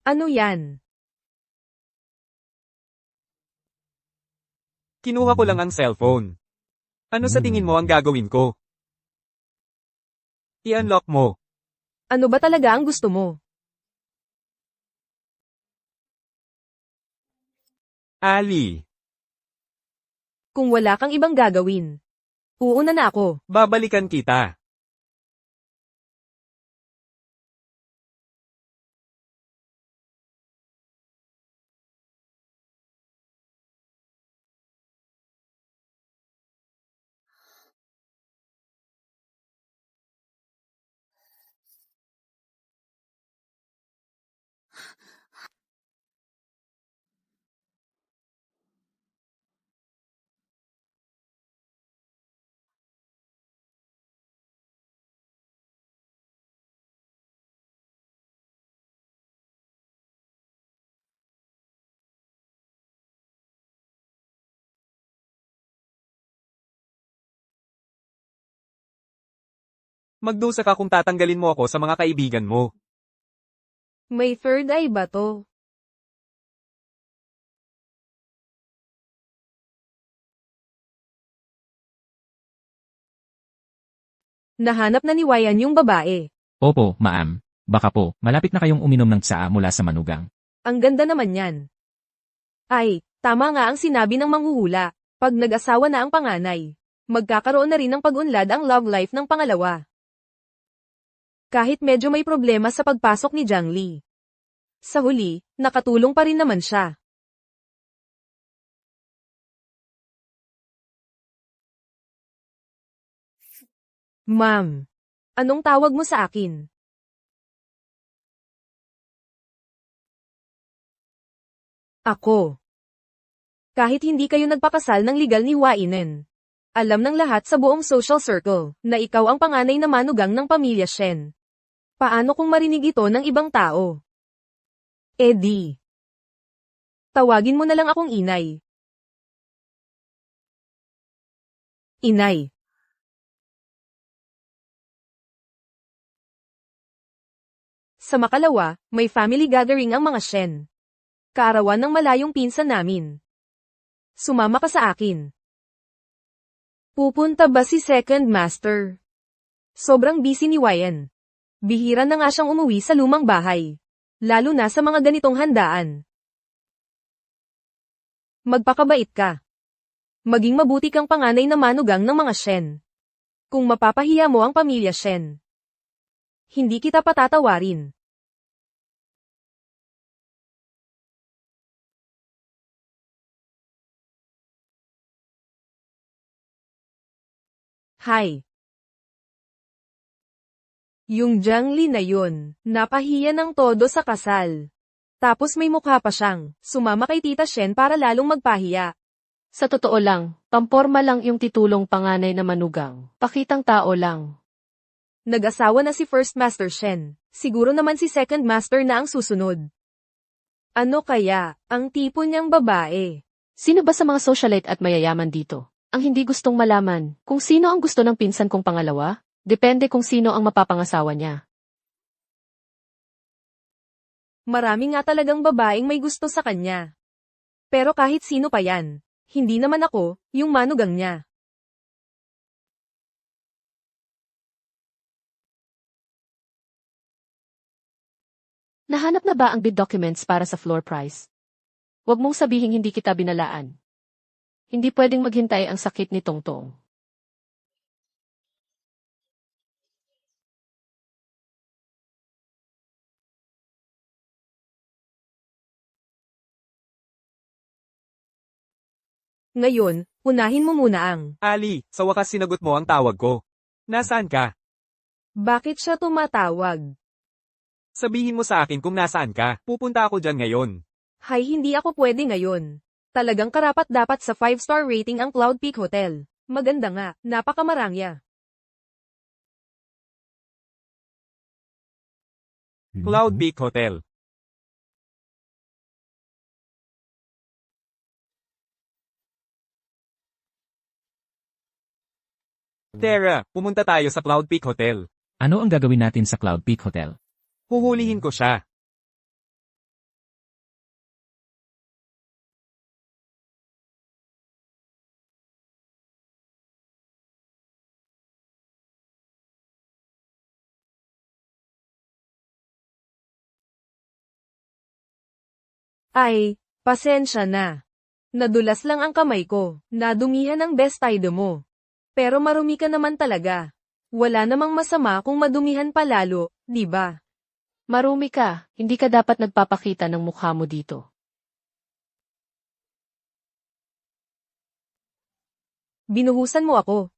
Ano yan? Kinuha ko lang ang cellphone. Ano sa tingin mo ang gagawin ko? I-unlock mo. Ano ba talaga ang gusto mo? Ali. Kung wala kang ibang gagawin. Uuna na ako. Babalikan kita. Magdusa ka kung tatanggalin mo ako sa mga kaibigan mo. May third eye ba to? Nahanap na ni Wayan yung babae. Opo, ma'am. Baka po, malapit na kayong uminom ng tsaa mula sa manugang. Ang ganda naman yan. Ay, tama nga ang sinabi ng manghuhula. Pag nag-asawa na ang panganay, magkakaroon na rin ng pag-unlad ang love life ng pangalawa. Kahit medyo may problema sa pagpasok ni Jiang Li. Sa huli, nakatulong pa rin naman siya. Ma'am, anong tawag mo sa akin? Ako. Kahit hindi kayo nagpakasal ng legal ni Wainen. Alam ng lahat sa buong social circle na ikaw ang panganay na manugang ng pamilya Shen. Paano kung marinig ito ng ibang tao? Eddie. Tawagin mo na lang akong inay. Inay. Sa makalawa, may family gathering ang mga Shen. Kaarawan ng malayong pinsan namin. Sumama ka sa akin. Pupunta ba si Second Master? Sobrang busy ni Wayan. Bihira na nga siyang umuwi sa lumang bahay. Lalo na sa mga ganitong handaan. Magpakabait ka. Maging mabuti kang panganay na manugang ng mga Shen. Kung mapapahiya mo ang pamilya Shen, hindi kita patatawarin. Hi. Yung Jiang Li na yun, napahiya ng todo sa kasal. Tapos may mukha pa siyang sumama kay Tita Shen para lalong magpahiya. Sa totoo lang, pamporma lang yung titulong panganay na manugang. Pakitang tao lang. Nag-asawa na si First Master Shen. Siguro naman si Second Master na ang susunod. Ano kaya ang tipo niyang babae? Sino ba sa mga socialite at mayayaman dito ang hindi gustong malaman kung sino ang gusto ng pinsan kong pangalawa? Depende kung sino ang mapapangasawa niya. Marami nga talagang babaeng may gusto sa kanya. Pero kahit sino pa yan, hindi naman ako yung manugang niya. Nahanap na ba ang bid documents para sa floor price? Huwag mong sabihing hindi kita binalaan. Hindi pwedeng maghintay ang sakit ni Tongtong. Ngayon, unahin mo muna ang, Ali, sa wakas sinagot mo ang tawag ko. Nasaan ka? bakit siya tumatawag? Sabihin mo sa akin kung nasaan ka. Pupunta ako dyan ngayon. Hay, hindi ako pwede ngayon. Talagang karapat dapat sa 5-star rating ang Cloud Peak Hotel. Maganda nga, napakamarangya. Cloud Peak Hotel. Tara, pumunta tayo sa Cloud Peak Hotel. Ano ang gagawin natin sa Cloud Peak Hotel? Huhulihin ko siya. Ay, pasensya na. Nadulas lang ang kamay ko, nadumihan ang best tide mo. Pero marumi ka naman talaga. Wala namang masama kung madumihan pa lalo, di ba? Marumi ka, hindi ka dapat nagpapakita ng mukha mo dito. Binuhusan mo ako.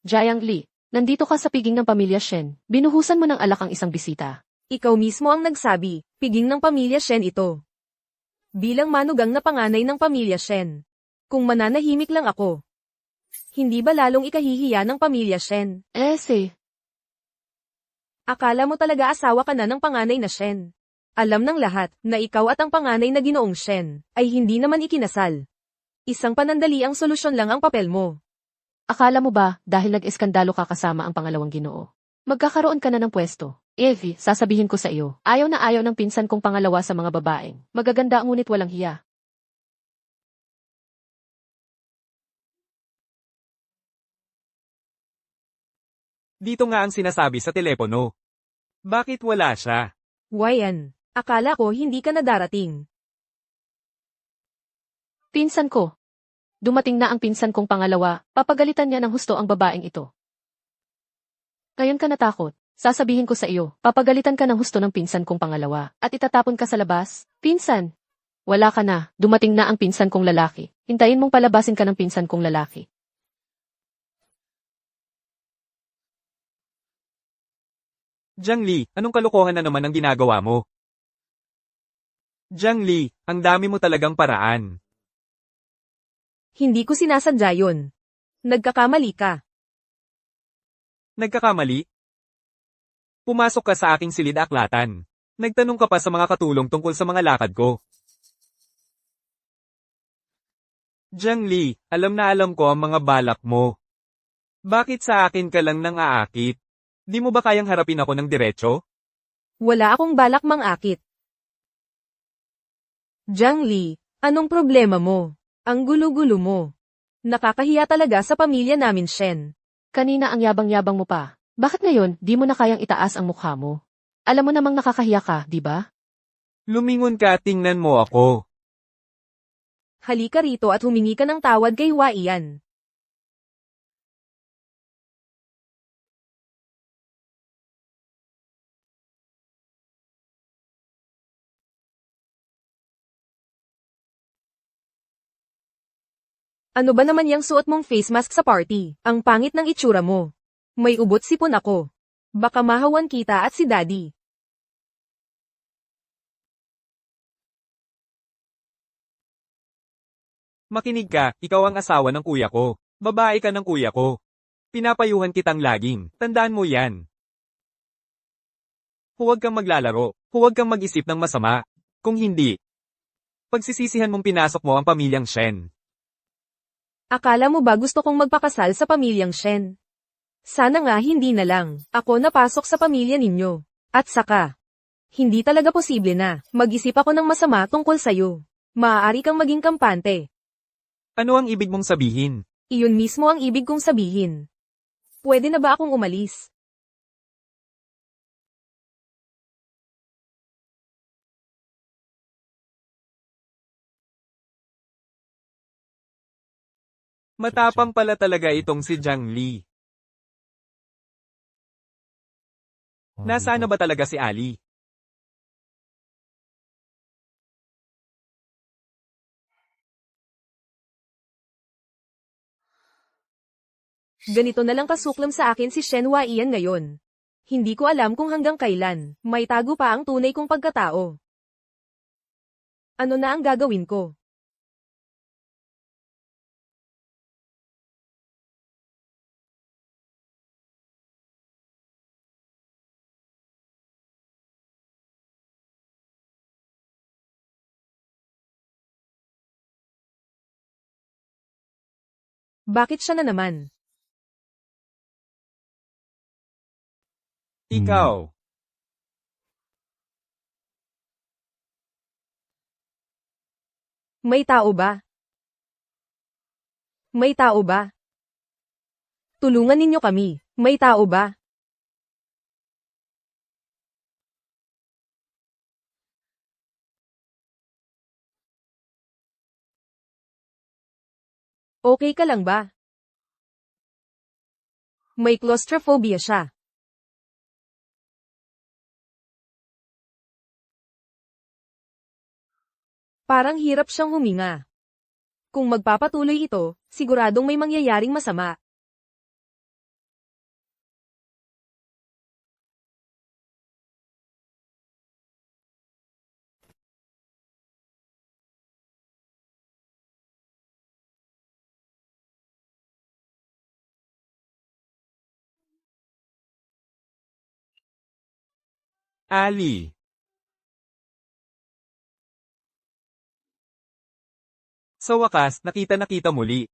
Jiang Li, nandito ka sa piging ng pamilya Shen. Binuhusan mo ng alak ang isang bisita. Ikaw mismo ang nagsabi, piging ng pamilya Shen ito. Bilang manugang na panganay ng pamilya Shen. Kung mananahimik lang ako, hindi ba lalong ikahihiya ng pamilya Shen? Akala mo talaga asawa ka na ng panganay na Shen. Alam ng lahat na ikaw at ang panganay na ginoong Shen ay hindi naman ikinasal. Isang panandali ang solusyon lang ang papel mo. Akala mo ba dahil nag-eskandalo ka kasama ang pangalawang ginoo? Magkakaroon ka na ng pwesto. Evie, sasabihin ko sa iyo, ayaw na ayaw ng pinsan kong pangalawa sa mga babaeng. Magaganda ngunit walang hiya. Dito nga ang sinasabi sa telepono. Bakit wala siya? Wayan, akala ko hindi ka na darating. Pinsan ko. Dumating na ang pinsan kong pangalawa, papagalitan niya ng husto ang babaeng ito. Ngayon ka natakot. Sasabihin ko sa iyo, papagalitan ka ng husto ng pinsan kong pangalawa, at itatapon ka sa labas. Pinsan! Wala ka na, dumating na ang pinsan kong lalaki. Hintayin mong palabasin ka ng pinsan kong lalaki. Jiang Li, anong kalokohan na naman ang ginagawa mo? Jiang Li, ang dami mo talagang paraan. Hindi ko sinasadya yun. Nagkakamali ka. Nagkakamali? Pumasok ka sa aking silid-aklatan. Nagtanong ka pa sa mga katulong tungkol sa mga lakad ko. Jiang Li, alam na alam ko ang mga balak mo. Bakit sa akin ka lang nang aakit? Di mo ba kayang harapin ako ng diretso? Wala akong balak mang-akit. Jiang Li, anong problema mo? Ang gulo-gulo mo. Nakakahiya talaga sa pamilya namin, Shen. Kanina ang yabang-yabang mo pa. Bakit ngayon, di mo na kayang itaas ang mukha mo? Alam mo namang nakakahiya ka, di ba? Lumingon ka, tingnan mo ako. Halika rito at humingi ka ng tawad kay Hua Ian. Ano ba naman yung suot mong face mask sa party? Ang pangit ng itsura mo. May ubot sipon ako. Baka mahawan kita at si Daddy. Makinig ka, ikaw ang asawa ng kuya ko. Babae ka ng kuya ko. Pinapayuhan kitang laging, tandaan mo yan. Huwag kang maglalaro, huwag kang mag-isip ng masama. Kung hindi, pagsisisihan mong pinasok mo ang pamilyang Shen. Akala mo ba gusto kong magpakasal sa pamilyang Shen? Sana nga hindi na lang, ako napasok sa pamilya ninyo. At saka, hindi talaga posible na, mag-isip ako ng masama tungkol sa'yo. Maaari kang maging kampante. Ano ang ibig mong sabihin? Iyon mismo ang ibig kong sabihin. Pwede na ba akong umalis? Matapang pala talaga itong si Jiang Li. Nasaan na ba talaga si Ali? Ganito na lang kasuklam sa akin si Shen Waiyan ngayon. Hindi ko alam kung hanggang kailan, may tago pa ang tunay kong pagkatao. Ano na ang gagawin ko? Bakit siya na naman? Ikaw. May tao ba? May tao ba? Tulungan ninyo kami. May tao ba? Okay ka lang ba? May claustrophobia siya. Parang hirap siyang huminga. Kung magpapatuloy ito, siguradong may mangyayaring masama. Ali. Sa wakas, nakita muli.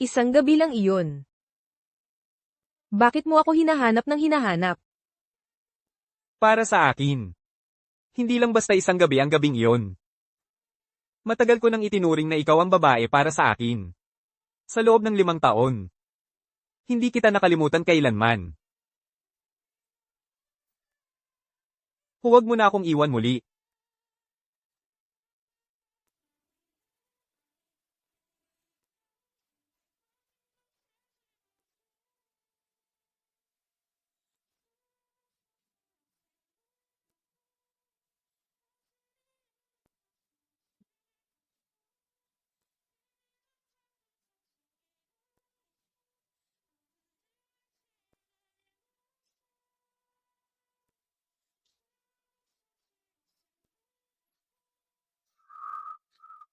Isang gabi lang iyon. Bakit mo ako hinahanap ng hinahanap? Para sa akin. Hindi lang basta isang gabi ang gabing iyon. Matagal ko nang itinuring na ikaw ang babae para sa akin. Sa loob ng 5 taon. Hindi kita nakalimutan kailanman. Huwag mo na akong iwan muli.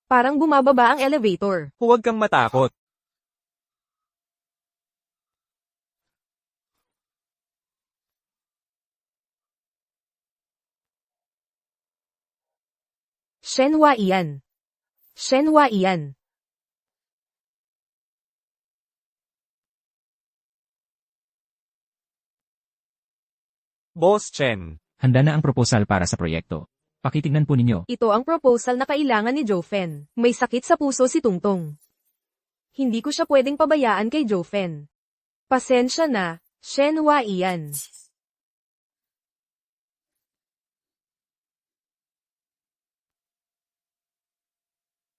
Parang bumababa ang elevator. Huwag kang matakot. Shen Waiyan. Shen Waiyan. Boss Chen. Handa na ang proposal para sa proyekto. Pakitignan po ninyo. Ito ang proposal na kailangan ni Jofen. May sakit sa puso si Tungtong. Hindi ko siya pwedeng pabayaan kay Jofen. Pasensya na, Shen Waiyan.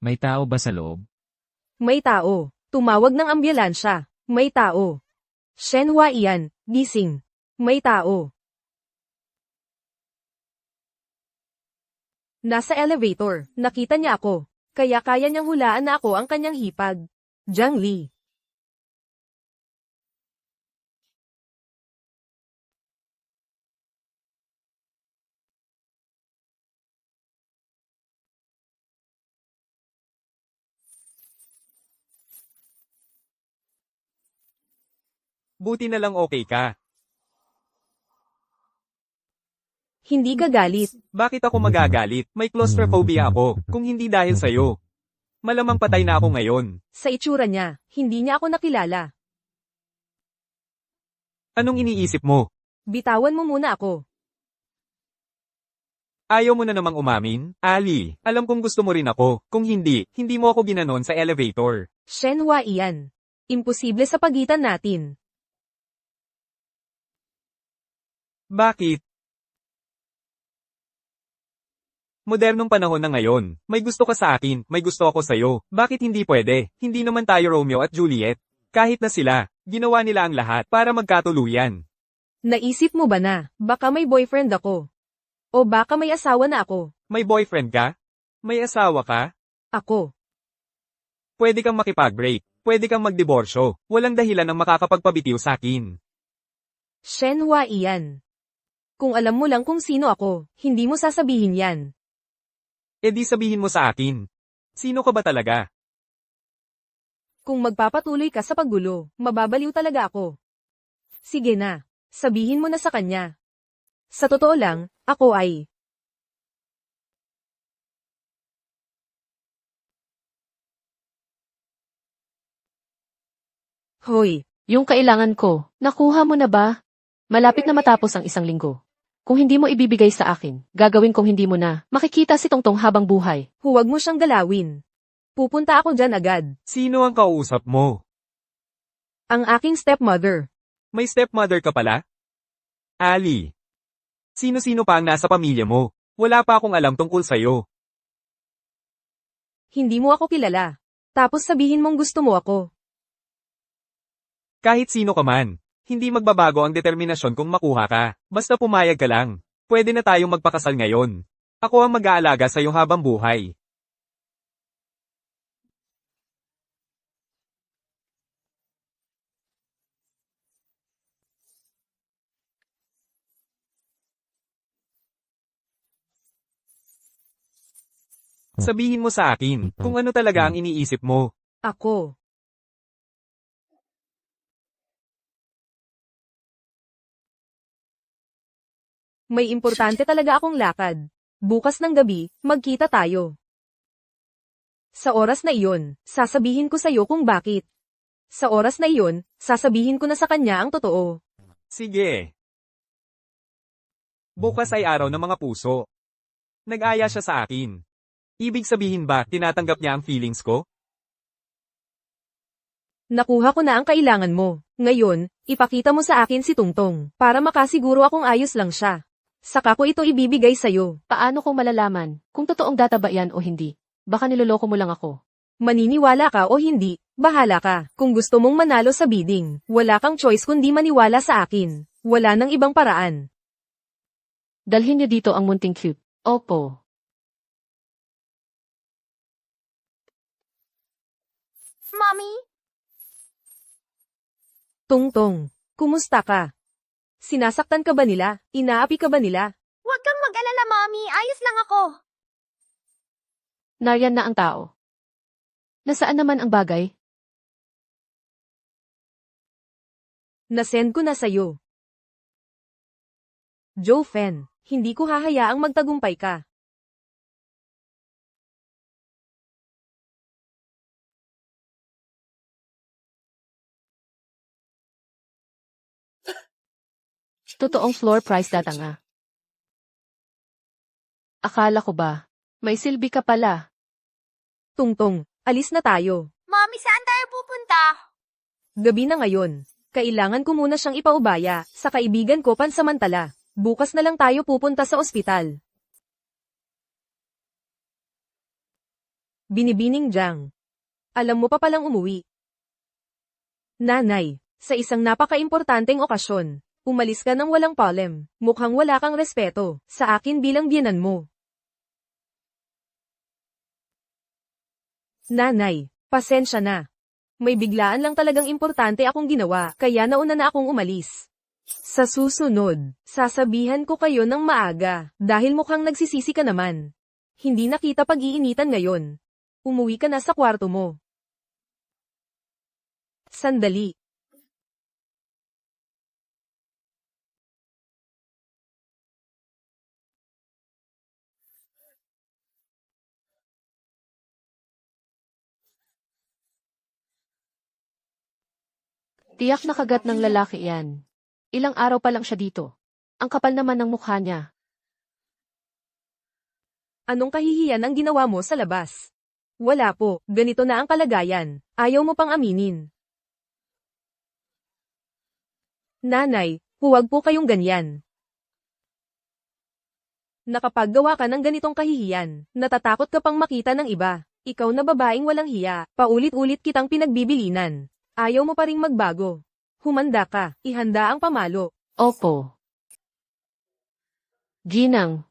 May tao ba sa loob? May tao. Tumawag ng ambulansya. May tao. Shen Waiyan, gising. May tao. Nasa elevator, nakita niya ako. Kaya kaya niyang hulaan na ako ang kanyang hipag. Jiang Li. Buti na lang okay ka. Hindi ka galit. Bakit ako magagalit? May claustrophobia ako, kung hindi dahil sa'yo. Malamang patay na ako ngayon. Sa itsura niya, hindi niya ako nakilala. Anong iniisip mo? Bitawan mo muna ako. Ayaw mo na namang umamin? Ali, alam kong gusto mo rin ako. Kung hindi, hindi mo ako ginanon sa elevator. Shenhua iyan. Imposible sa pagitan natin. Bakit? Modernong panahon na ngayon. May gusto ka sa akin, may gusto ako sa'yo. Bakit hindi pwede? Hindi naman tayo Romeo at Juliet. Kahit na sila, ginawa nila ang lahat para magkatuluyan. Naisip mo ba na, baka may boyfriend ako? O baka may asawa na ako? May boyfriend ka? May asawa ka? Ako. Pwede kang makipag-break. Pwede kang magdiborsyo. Walang dahilan ang makakapagpabitiw sa akin. Shenhua iyan. Kung alam mo lang kung sino ako, hindi mo sasabihin yan. E di sabihin mo sa akin. Sino ka ba talaga? Kung magpapatuloy ka sa paggulo, mababaliw talaga ako. Sige na, sabihin mo na sa kanya. Sa totoo lang, ako ay... Hoy, Yung kailangan ko, nakuha mo na ba? Malapit na matapos ang 1 linggo. Kung hindi mo ibibigay sa akin, gagawin kong hindi mo na. Makikita si Tongtong habang buhay. huwag mo siyang galawin. Pupunta ako dyan agad. Sino ang kausap mo? Ang aking stepmother. May stepmother ka pala? Ali. Sino-sino pa ang nasa pamilya mo? Wala pa akong alam tungkol sa'yo. Hindi mo ako kilala. Tapos sabihin mong gusto mo ako. Kahit sino ka man, hindi magbabago ang determinasyon kung makuha ka. Basta pumayag ka lang. Pwede na tayong magpakasal ngayon. Ako ang mag-aalaga sa iyong habang buhay. Sabihin mo sa akin kung ano talaga ang iniisip mo. Ako. May importante talaga akong lakad. Bukas ng gabi, magkita tayo. Sa oras na iyon, sasabihin ko sa'yo kung bakit. Sa oras na iyon, sasabihin ko na sa kanya ang totoo. Sige. Bukas ay araw ng mga puso. Nag-aya siya sa akin. Ibig sabihin ba, tinatanggap niya ang feelings ko? Nakuha ko na ang kailangan mo. Ngayon, ipakita mo sa akin si Tungtong, para makasiguro akong ayos lang siya. Saka ko ito ibibigay sa'yo. Paano ko malalaman kung totoong data ba yan o hindi? Baka niloloko mo lang ako. Maniniwala ka o hindi, bahala ka. Kung gusto mong manalo sa bidding, wala kang choice kundi maniwala sa akin. Wala nang ibang paraan. Dalhin niyo dito ang munting cute. Opo. Mommy? Tungtong, kumusta ka? Sinasaktan ka ba nila? Inaapi ka ba nila? Huwag kang mag-alala, Mommy. Ayos lang ako. Nariyan na ang tao. Nasaan naman ang bagay? Nasend ko na sa'yo. Joe Fen, hindi ko hahayaang magtagumpay ka. Totoong floor price data nga. Akala ko ba, may silbi ka pala. Tungtong, alis na tayo. Mommy, saan tayo pupunta? Gabi na ngayon. Kailangan ko muna siyang ipaubaya sa kaibigan ko pansamantala. Bukas na lang tayo pupunta sa ospital. Binibining Jang. Alam mo pa palang umuwi. Nanay, sa isang napaka-importanteng okasyon, umalis ka ng walang palem. Mukhang wala kang respeto sa akin bilang biyenan mo. Nanay, pasensya na. May biglaan lang talagang importante akong ginawa, kaya nauna na akong umalis. Sa susunod, sasabihan ko kayo ng maaga, dahil mukhang nagsisisi ka naman. Hindi na kita pag-iinitan ngayon. Umuwi ka na sa kwarto mo. Sandali. Tiyak na kagat ng lalaki yan. Ilang araw pa lang siya dito. Ang kapal naman ng mukha niya. Anong kahihiyan ang ginawa mo sa labas? Wala po, ganito na ang kalagayan. Ayaw mo pang aminin. Nanay, huwag po kayong ganyan. Nakapaggawa ka ng ganitong kahihiyan, natatakot ka pang makita ng iba. Ikaw na babaeng walang hiya, paulit-ulit kitang pinagbibilinan. Ayaw mo pa ring magbago. Humanda ka, ihanda ang pamalo. Opo. Ginang.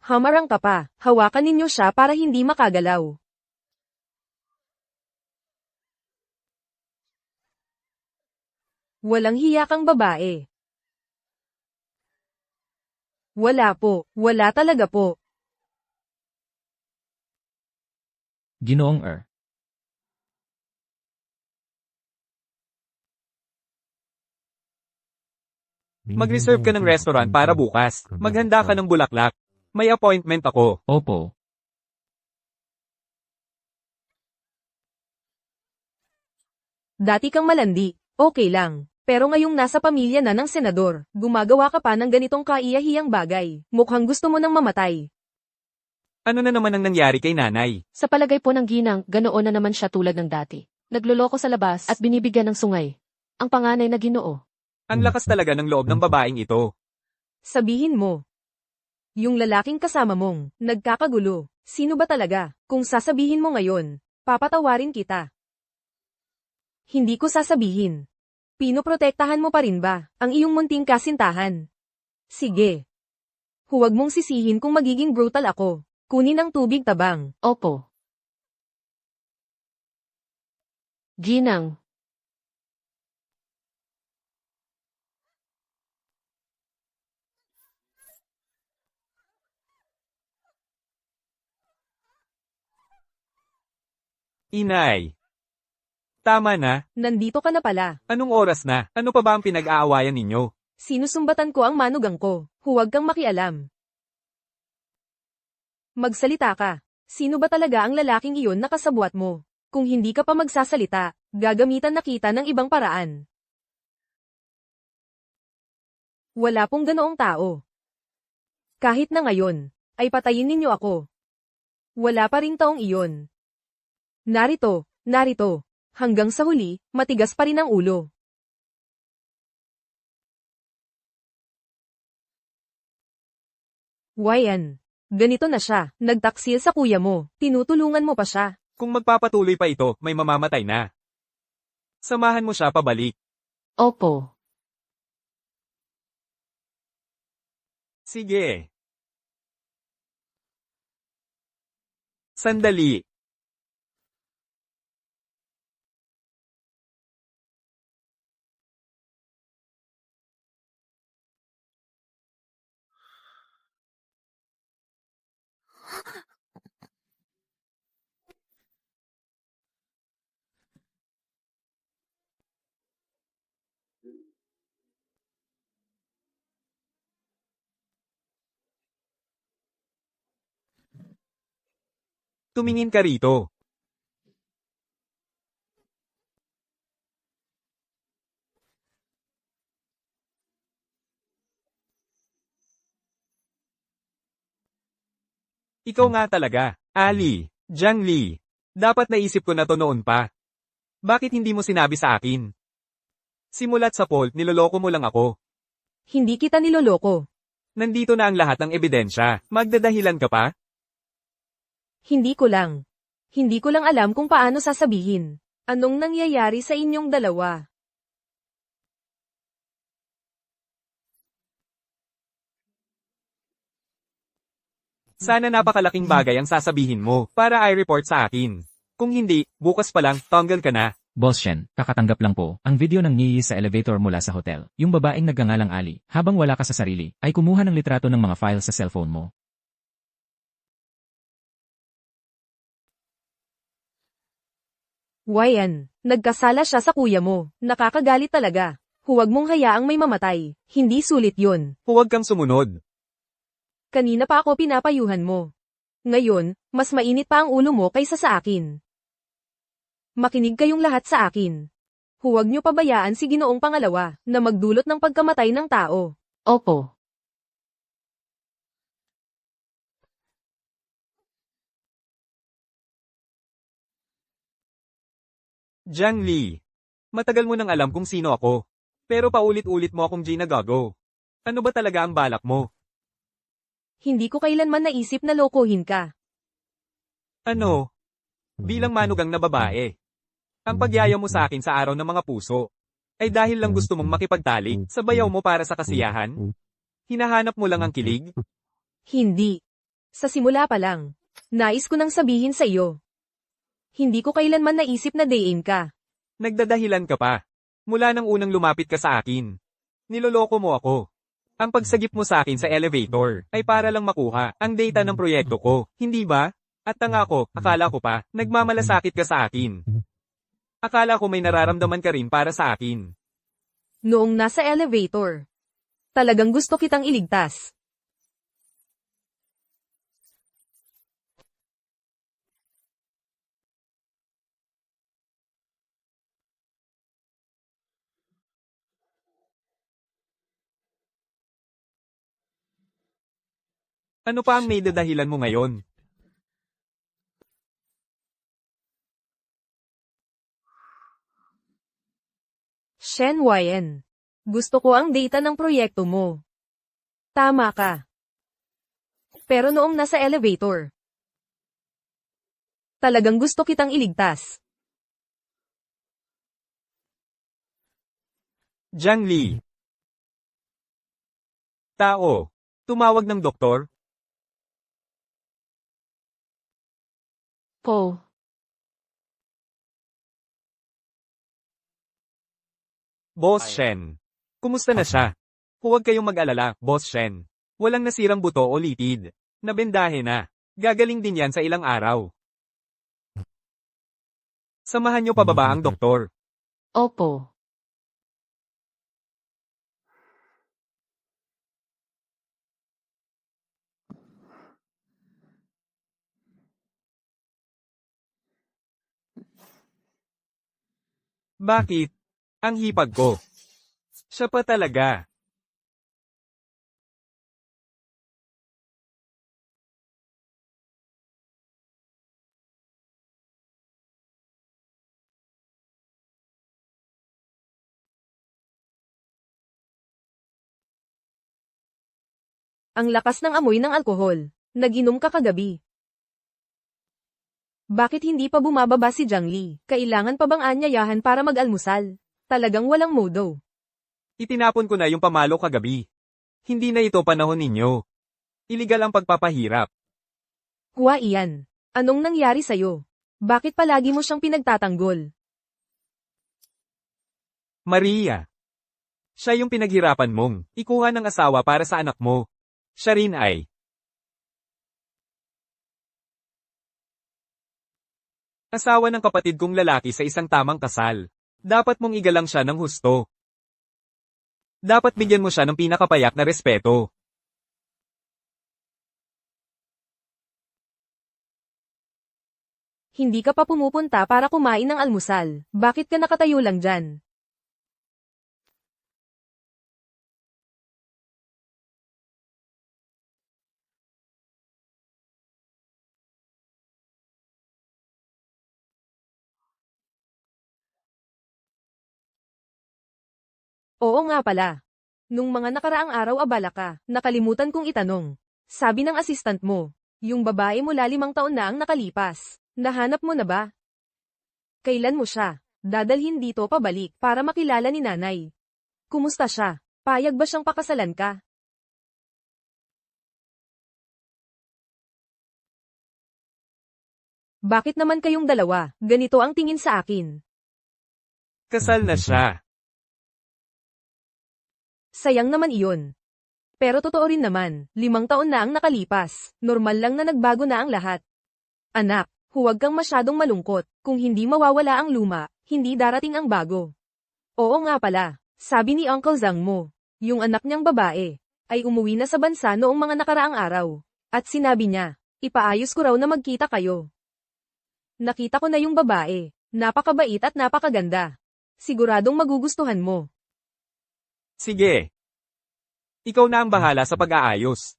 Hamarang ka pa, hawakan ninyo siya para hindi makagalaw. Walang hiya kang babae. Wala po, wala talaga po. Ginoong Mag-reserve ka ng restaurant para bukas. Maghanda ka ng bulaklak. May appointment ako. Opo. Dati kang malandi, okay lang. Pero ngayong nasa pamilya na ng senador, gumagawa ka pa ng ganitong kaiyahiyang bagay. Mukhang gusto mo nang mamatay. Ano na naman ang nangyari kay nanay? Sa palagay po ng ginang, ganoon na naman siya tulad ng dati. Nagluloko sa labas at binibigyan ng sungay. Ang panganay na Ginoo. Ang lakas talaga ng loob ng babaeng ito. Sabihin mo. Yung lalaking kasama mong, nagkakagulo. Sino ba talaga? Kung sasabihin mo ngayon, papatawarin kita. Hindi ko sasabihin. Pinoprotektahan mo pa rin ba ang iyong munting kasintahan? Sige. Huwag mong sisihin kung magiging brutal ako. Kunin ang tubig tabang. Opo. Ginang. Inay. Tama na. Nandito ka na pala. Anong oras na? Ano pa ba ang pinag-aawayan ninyo? Sinusumbatan ko ang manugang ko. Huwag kang makialam. Magsalita ka. Sino ba talaga ang lalaking iyon na kasabwat mo? Kung hindi ka pa magsasalita, gagamitan na kita ng ibang paraan. Wala pong ganoong tao. Kahit na ngayon, ay patayin ninyo ako. Wala pa ring taong iyon. Narito, narito. Hanggang sa huli, matigas pa rin ang ulo. Wayan. Ganito na siya, nagtaksil sa kuya mo, tinutulungan mo pa siya. Kung magpapatuloy pa ito, may mamamatay na. Samahan mo siya pabalik. Opo. Sige. Sandali. Tumingin ka rito. Ikaw nga talaga, Ali, Jiang Li. Dapat naisip ko na to noon pa. Bakit hindi mo sinabi sa akin? Simulat sa poll, niloloko mo lang ako. Hindi kita niloloko. Nandito na ang lahat ng ebidensya. Magdadahilan ka pa? Hindi ko lang. Hindi ko lang alam kung paano sasabihin. Anong nangyayari sa inyong dalawa? Sana napakalaking bagay ang sasabihin mo para i-report sa akin. Kung hindi, bukas pa lang, tanggal ka na. Boss Shen, kakatanggap lang po, ang video ng Niyi sa elevator mula sa hotel. Yung babaeng nagngangalang Ali, habang wala ka sa sarili, ay kumuha ng litrato ng mga files sa cellphone mo. Wayan. Nagkasala siya sa kuya mo. Nakakagalit talaga. Huwag mong hayaang may mamatay. Hindi sulit yun. Huwag kang sumunod. Kanina pa ako pinapayuhan mo. Ngayon, mas mainit pa ang ulo mo kaysa sa akin. Makinig kayong lahat sa akin. Huwag niyo pabayaan si Ginoong Pangalawa na magdulot ng pagkamatay ng tao. Opo. Jiang Li. Matagal mo nang alam kung sino ako. Pero paulit-ulit mo akong ginagago. Ano ba talaga ang balak mo? Hindi ko kailanman naisip na lokohin ka. Ano? Bilang manugang na babae. Ang pagyaya mo sa akin sa araw ng mga puso ay dahil lang gusto mong makipagtalik sa bayaw mo para sa kasiyahan? Hinahanap mo lang ang kilig? Hindi. Sa simula pa lang. Nais ko nang sabihin sa iyo. Hindi ko kailanman naisip na dayin ka. Nagdadahilan ka pa. Mula nang unang lumapit ka sa akin. Niloloko mo ako. Ang pagsagip mo sa akin sa elevator ay para lang makuha ang data ng proyekto ko, hindi ba? At tanga ko, akala ko pa, nagmamalasakit ka sa akin. Akala ko may nararamdaman ka rin para sa akin. Noong nasa elevator. Talagang gusto kitang iligtas. Ano pa ang may dadahilan mo ngayon? Shen Wyen. Gusto ko ang data ng proyekto mo. Tama ka. Pero noong nasa elevator. Talagang gusto kitang iligtas. Jiang Li. Tao. Tumawag ng doktor? Po. Boss Shen. Kumusta na siya? Huwag kayong mag-alala, Boss Shen. Walang nasirang buto o litid. Nabendahe na. Gagaling din yan sa ilang araw. Samahan niyo pa ba ang doktor? Opo. Bakit? Ang hipag ko. Siya pa talaga. Ang lakas ng amoy ng alkohol. Nag-inom ka kagabi. Bakit hindi pa bumababa si Jiang Li? Kailangan pa bang anyayahan para mag-almusal? Talagang walang modo. Itinapon ko na yung pamalo kagabi. Hindi na ito panahon ninyo. Iligal ang pagpapahirap. Kuha iyan. Anong nangyari sa'yo? Bakit palagi mo siyang pinagtatanggol? Maria. Siya yung pinaghirapan mong ikuha ng asawa para sa anak mo. Siya rin ay. Asawa ng kapatid kong lalaki sa isang tamang kasal. Dapat mong igalang siya ng husto. Dapat bigyan mo siya ng pinakapayak na respeto. Hindi ka pa pumupunta para kumain ng almusal. Bakit ka nakatayo lang dyan? Oo nga pala. Nung mga nakaraang araw abala ka, nakalimutan kong itanong. Sabi ng assistant mo, yung babae mula 5 taon na ang nakalipas. Nahanap mo na ba? Kailan mo siya dadalhin dito pabalik para makilala ni nanay? Kumusta siya? Payag ba siyang pakasalan ka? Bakit naman kayong dalawa, ganito ang tingin sa akin? Kasal na siya. Sayang naman iyon. Pero totoo rin naman, 5 taon na ang nakalipas, normal lang na nagbago na ang lahat. Anak, Huwag kang masyadong malungkot. Kung hindi mawawala ang luma, hindi darating ang bago. Oo nga pala, sabi ni Uncle Zhang mo, yung anak niyang babae, ay umuwi na sa bansa noong mga nakaraang araw. At sinabi niya, ipaayos ko raw na magkita kayo. Nakita ko na yung babae, napakabait at napakaganda. Siguradong magugustuhan mo. Sige. Ikaw na ang bahala sa pag-aayos.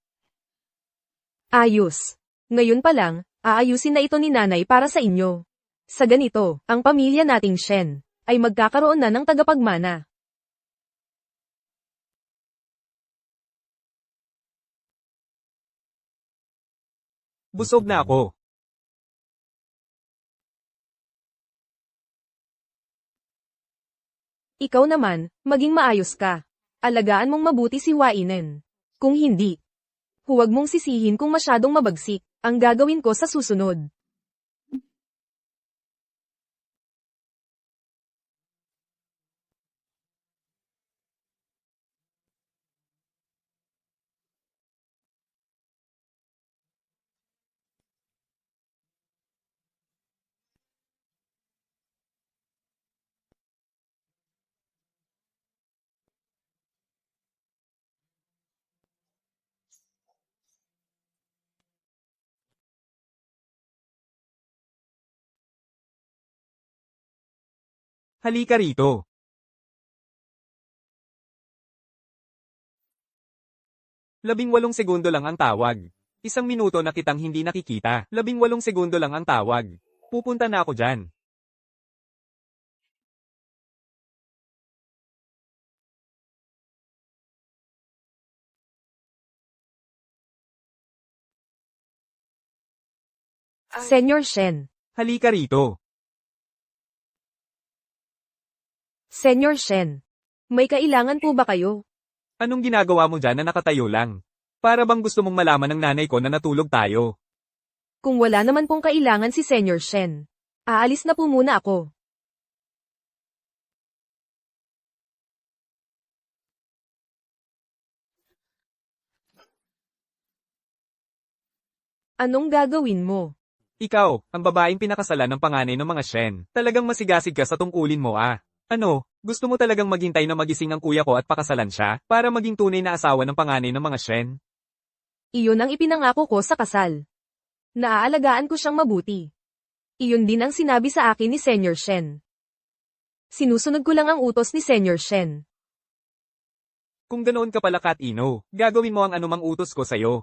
Ayos. Ngayon pa lang, aayusin na ito ni nanay para sa inyo. Sa ganito, ang pamilya nating Shen, ay magkakaroon na ng tagapagmana. Busog na ako. Ikaw naman, maging maayos ka. Alagaan mong mabuti si Wainen. Kung hindi, huwag mong sisihin kung masyadong mabagsik ang gagawin ko sa susunod. Halika rito. Labing-walong segundo lang ang tawag. 1 minuto na kitang hindi nakikita. 18 segundo lang ang tawag. Pupunta na ako dyan. Senyor Shen. Halika rito. Senyor Shen. May kailangan po ba kayo? Anong ginagawa mo dyan na nakatayo lang? Para bang gusto mong malaman ng nanay ko na natulog tayo? Kung wala naman pong kailangan si Senyor Shen, aalis na po muna ako. Anong gagawin mo? Ikaw, ang babaeng pinakasalan ng panganay ng mga Shen. Talagang masigasig ka sa tungkulin mo ah. Ano, gusto mo talagang maghintay na magising ang kuya ko at pakasalan siya, para maging tunay na asawa ng panganay ng mga Shen? Iyon ang ipinangako ko sa kasal. Naaalagaan ko siyang mabuti. Iyon din ang sinabi sa akin ni Senyor Shen. Sinusunod ko lang ang utos ni Senyor Shen. Kung ganoon ka pala Kat-ino, gagawin mo ang anumang utos ko sa'yo.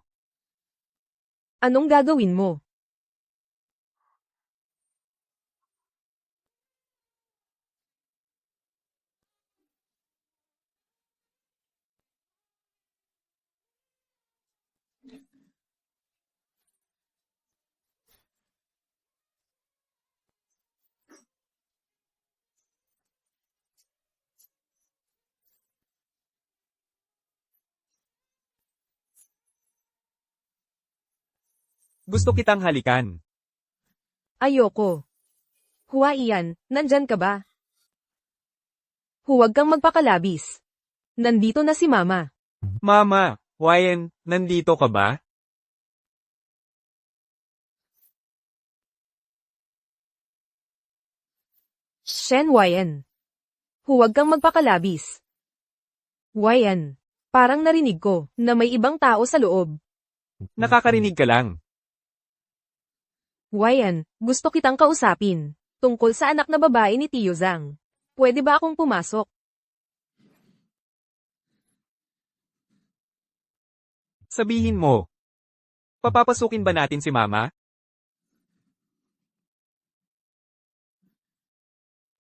Anong gagawin mo? Gusto kitang halikan. Ayoko. Huwaiyan, nandyan ka ba? Huwag kang magpakalabis. Nandito na si Mama. Mama, Wyan, nandito ka ba? Shen Wyan. Huwag kang magpakalabis. Wyan. Parang narinig ko na may ibang tao sa loob. Nakakarinig ka lang. Wyan, gusto kitang kausapin. Tungkol sa anak na babae ni Tio Zhang. Pwede ba akong pumasok? Sabihin mo. Papapasukin ba natin si Mama?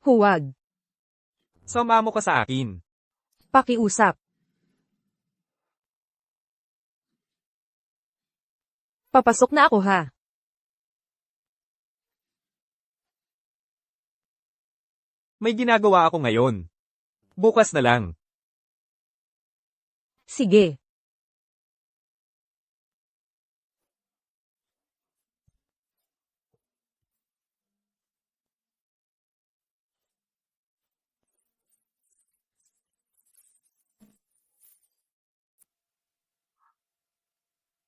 Huwag. Sama mo ka sa akin. Pakiusap. Papasok na ako ha. May ginagawa ako ngayon. Bukas na lang. Sige.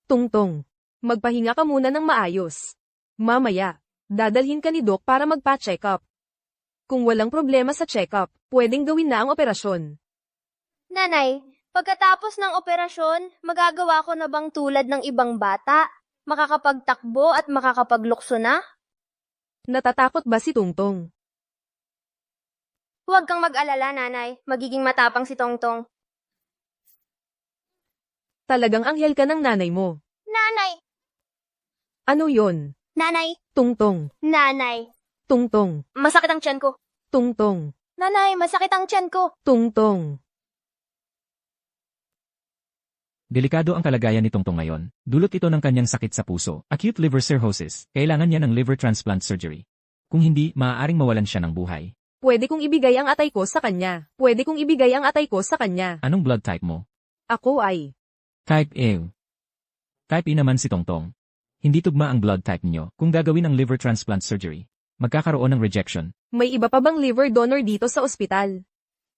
Tungtong. Magpahinga ka muna ng maayos. Mamaya, Dadalhin ka ni Doc para magpa-check up. Kung walang problema sa check-up, pwedeng gawin na ang operasyon. Nanay, pagkatapos ng operasyon, magagawa ko na bang tulad ng ibang bata? Makakapagtakbo at makakapaglukso na? Natatakot ba si Tungtong? Huwag kang mag-alala, nanay. Magiging matapang si Tongtong. Talagang anghel ka ng nanay mo. Nanay! Ano yon? Nanay! Tungtong, Nanay! Tungtong, Masakit ang tiyan ko. Tungtong, Nanay, masakit ang tiyan ko. Tungtong. Delikado ang kalagayan ni Tongtong ngayon. Dulot ito ng kanyang sakit sa puso, acute liver cirrhosis. Kailangan niya ng liver transplant surgery. Kung hindi, maaaring mawalan siya ng buhay. Pwede kong ibigay ang atay ko sa kanya. Pwede kong ibigay ang atay ko sa kanya. Anong blood type mo? Ako ay. Type A. Type E naman si Tongtong. Hindi tugma ang blood type niyo kung gagawin ang liver transplant surgery. Magkakaroon ng rejection. May iba pa bang liver donor dito sa ospital?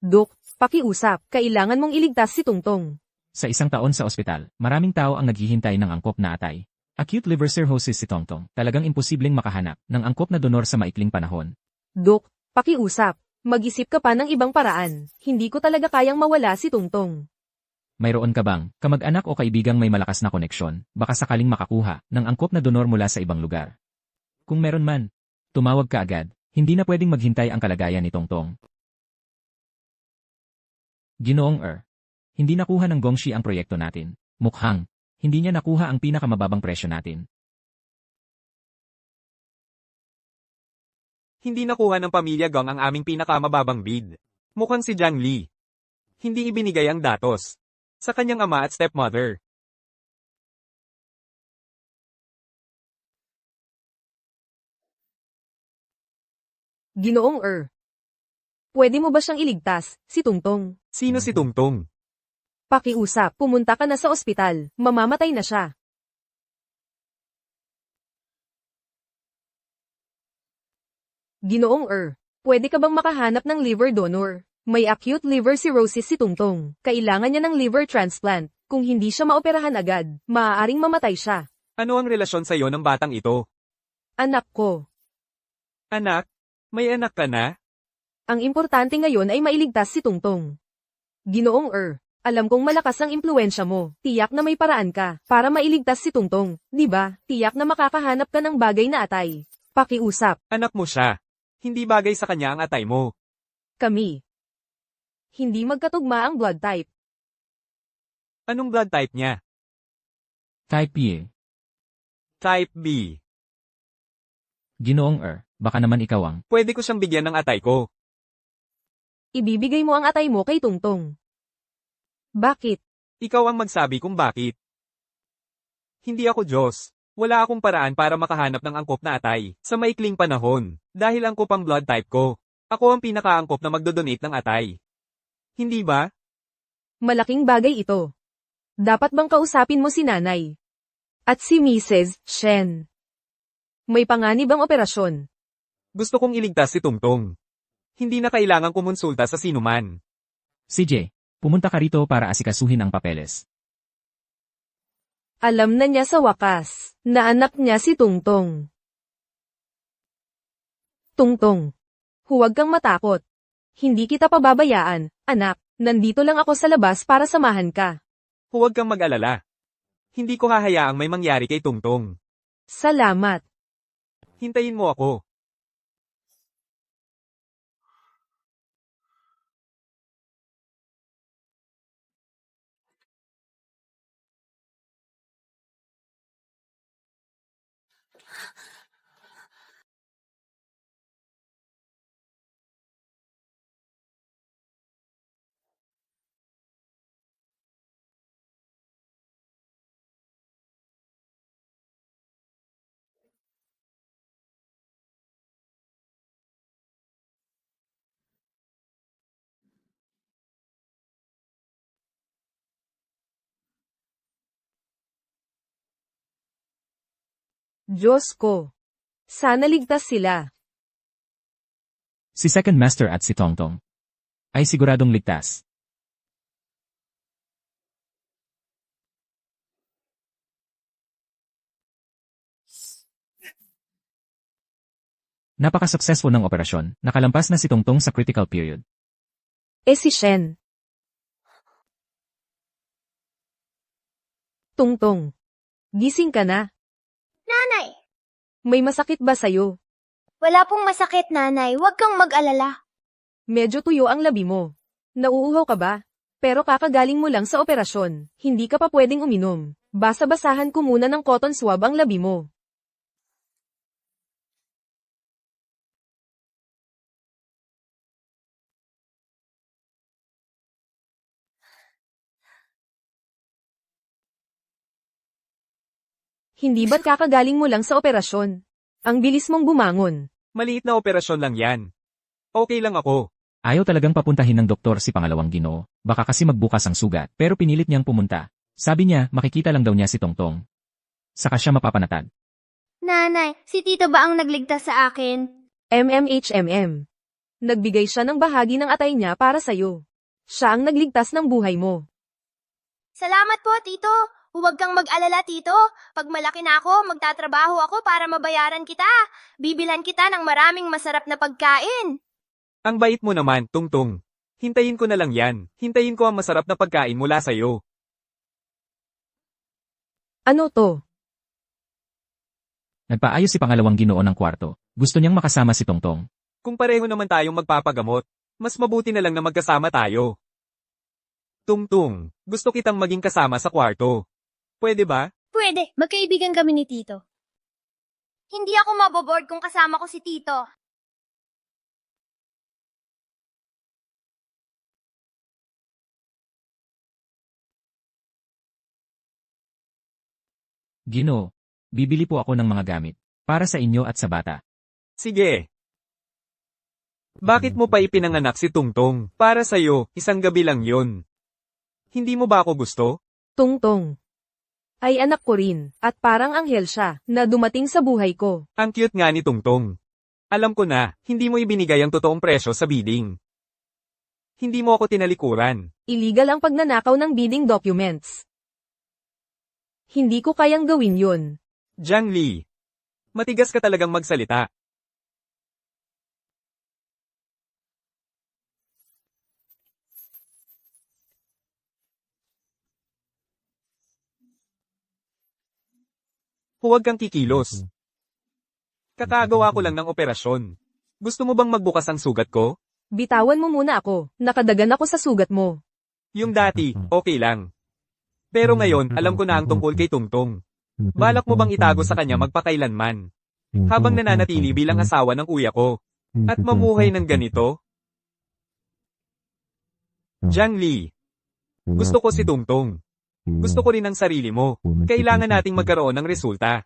Dok, pakiusap. Kailangan mong iligtas si Tungtong. Sa isang taon sa ospital, maraming tao ang naghihintay ng angkop na atay. Acute liver cirrhosis si Tongtong. Talagang imposibleng makahanap ng angkop na donor sa maikling panahon. Dok, pakiusap. Mag-isip ka pa ng ibang paraan. Hindi ko talaga kayang mawala si Tungtong. Mayroon ka bang kamag-anak o kaibigang may malakas na koneksyon, baka sakaling makakuha ng angkop na donor mula sa ibang lugar? Kung meron man, tumawag ka agad. Hindi na pwedeng maghintay ang kalagayan ni Tongtong. Ginoong hindi nakuha ng Gongshi ang proyekto natin. Mukhang, hindi niya nakuha ang pinakamababang presyo natin. Hindi nakuha ng pamilya Gong ang aming pinakamababang bid. Mukhang si Jiang Li. Hindi ibinigay ang datos sa kanyang ama at stepmother. Ginoong pwede mo ba siyang iligtas, si Tungtong? Sino si Tungtong? Pakiusap, pumunta ka na sa ospital. Mamamatay na siya. Ginoong pwede ka bang makahanap ng liver donor? May acute liver cirrhosis si Tungtong. Kailangan niya ng liver transplant. Kung hindi siya maoperahan agad, maaaring mamatay siya. Ano ang relasyon sa iyo ng batang ito? Anak ko. Anak? May anak ka na? Ang importante ngayon ay mailigtas si Tungtong. Ginoong alam kong malakas ang impluensya mo. Tiyak na may paraan ka para mailigtas si Tungtong, di ba? Tiyak na makakahanap ka ng bagay na atay. Pakiusap, Anak mo siya. Hindi bagay sa kanya ang atay mo. kami. Hindi magkatugma ang blood type. Anong blood type niya? Type E. Type B. Ginoong baka naman ikaw ang Pwede ko siyang bigyan ng atay ko. Ibibigay mo ang atay mo kay Tungtong. Bakit? Ikaw ang magsabi kung bakit. Hindi ako Diyos. Wala akong paraan para makahanap ng angkop na atay sa maikling panahon. Dahil angkop ang blood type ko. Ako ang pinakaangkop na magdodonate ng atay. Hindi ba? Malaking bagay ito. Dapat bang kausapin mo si nanay? At si Mrs. Shen. May panganib ang operasyon. Gusto kong iligtas si Tungtong. Hindi na kailangang kumonsulta sa sinuman. CJ, pumunta ka rito para asikasuhin ang papeles. Alam na niya sa wakas na anak niya si Tungtong. Tungtong, huwag kang matakot. Hindi kita pababayaan, anak. Nandito lang ako sa labas para samahan ka. Huwag kang mag-alala. Hindi ko hahayaang may mangyari kay Tungtong. Salamat. Hintayin mo ako. Diyos ko. Sana ligtas sila. Si Second Master at si Tongtong ay siguradong ligtas. Napaka-successful ng operasyon, nakalampas na si Tongtong sa critical period. Si Shen. Tungtong. Gising ka na. Nanay, May masakit ba sa'yo? wala pong masakit, nanay. Huwag kang mag-alala. Medyo tuyo ang labi mo. Nauuhaw ka ba? Pero kakagaling mo lang sa operasyon. Hindi ka pa pwedeng uminom. Basa-basahan ko muna ng cotton swab ang labi mo. Hindi ba't kakagaling mo lang sa operasyon? Ang bilis mong bumangon. Maliit na operasyon lang yan. Okay lang ako. Ayaw talagang papuntahin ng doktor si Pangalawang Ginoo, baka kasi magbukas ang sugat, pero pinilit niyang pumunta. Sabi niya, makikita lang daw niya si Tongtong. Saka siya mapapanatag. Nanay, si Tito ba ang nagligtas sa akin? MMHMM. Nagbigay siya ng bahagi ng atay niya para sa'yo. Siya ang nagligtas ng buhay mo. Salamat po, Tito. Huwag kang mag-alala, Tito. Pag malaki na ako, magtatrabaho ako para mabayaran kita. Bibilan kita ng maraming masarap na pagkain. Ang bait mo naman, Tungtong. Hintayin ko na lang yan. Hintayin ko ang masarap na pagkain mula sa'yo. Ano to? Nagpaayos si Pangalawang Ginoo ng kwarto. Gusto niyang makasama si Tongtong. Kung pareho naman tayong magpapagamot, mas mabuti na lang na magkasama tayo. Tungtung, gusto kitang maging kasama sa kwarto. Pwede ba? Pwede, magkaibigan kami ni Tito. Hindi ako maboboard kung kasama ko si Tito. Ginoo, bibili po ako ng mga gamit. Para sa inyo at sa bata. Sige. Bakit mo pa ipinanganak si Tungtong? Para sa'yo, isang gabi lang yon. Hindi mo ba ako gusto? Tungtong. Ay anak ko rin, at parang anghel siya, na dumating sa buhay ko. Ang cute nga ni Tungtong. Alam ko na, hindi mo ibinigay ang totoong presyo sa bidding. Hindi mo ako tinalikuran. Illegal ang pagnanakaw ng bidding documents. Hindi ko kayang gawin yun. Jiang Li. Matigas ka talagang magsalita. Huwag kang kikilos. Kakagawa ko lang ng operasyon. Gusto mo bang magbukas ang sugat ko? Bitawan mo muna ako, nakadagan ako sa sugat mo. Yung dati, okay lang. Pero ngayon, alam ko na ang tungkol kay Tungtong. Balak mo bang itago sa kanya magpakailanman? Habang nananatili bilang asawa ng kuya ko. At mamuhay ng ganito? Jiang Li. Gusto ko si Tungtong. Gusto ko rin ang sarili mo. Kailangan nating magkaroon ng resulta.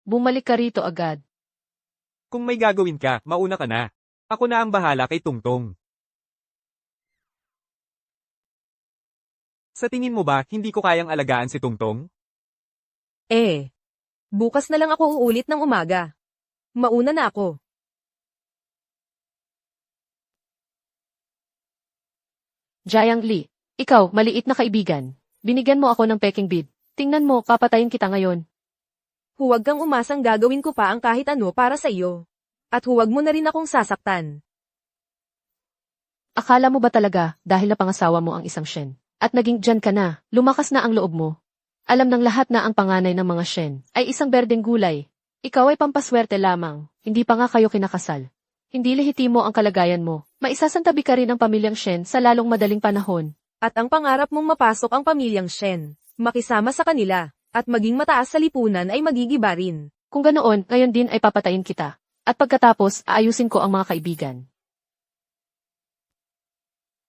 Bumalik ka rito agad. Kung may gagawin ka, mauna ka na. Ako na ang bahala kay Tungtong. Sa tingin mo ba, hindi ko kayang alagaan si Tungtong? Bukas na lang ako uulit ng umaga. Mauna na ako. Jiang Li, ikaw, maliit na kaibigan. Binigyan mo ako ng peking bid. Tingnan mo, papatayin kita ngayon. Huwag kang umasang gagawin ko pa ang kahit ano para sa iyo. At huwag mo na rin akong sasaktan. Akala mo ba talaga, dahil napangasawa mo ang isang Shen, at naging dyan ka na, lumakas na ang loob mo? Alam ng lahat na ang panganay ng mga Shen ay isang berdeng gulay. Ikaw ay pampaswerte lamang, hindi pa nga kayo kinakasal. Hindi lehitimo ang kalagayan mo. Maisasantabi ka rin ang pamilyang Shen sa lalong madaling panahon. At ang pangarap mong mapasok ang pamilyang Shen, makisama sa kanila, at maging mataas sa lipunan ay magigiba rin. Kung ganoon, ngayon din ay papatayin kita. At pagkatapos, aayusin ko ang mga kaibigan.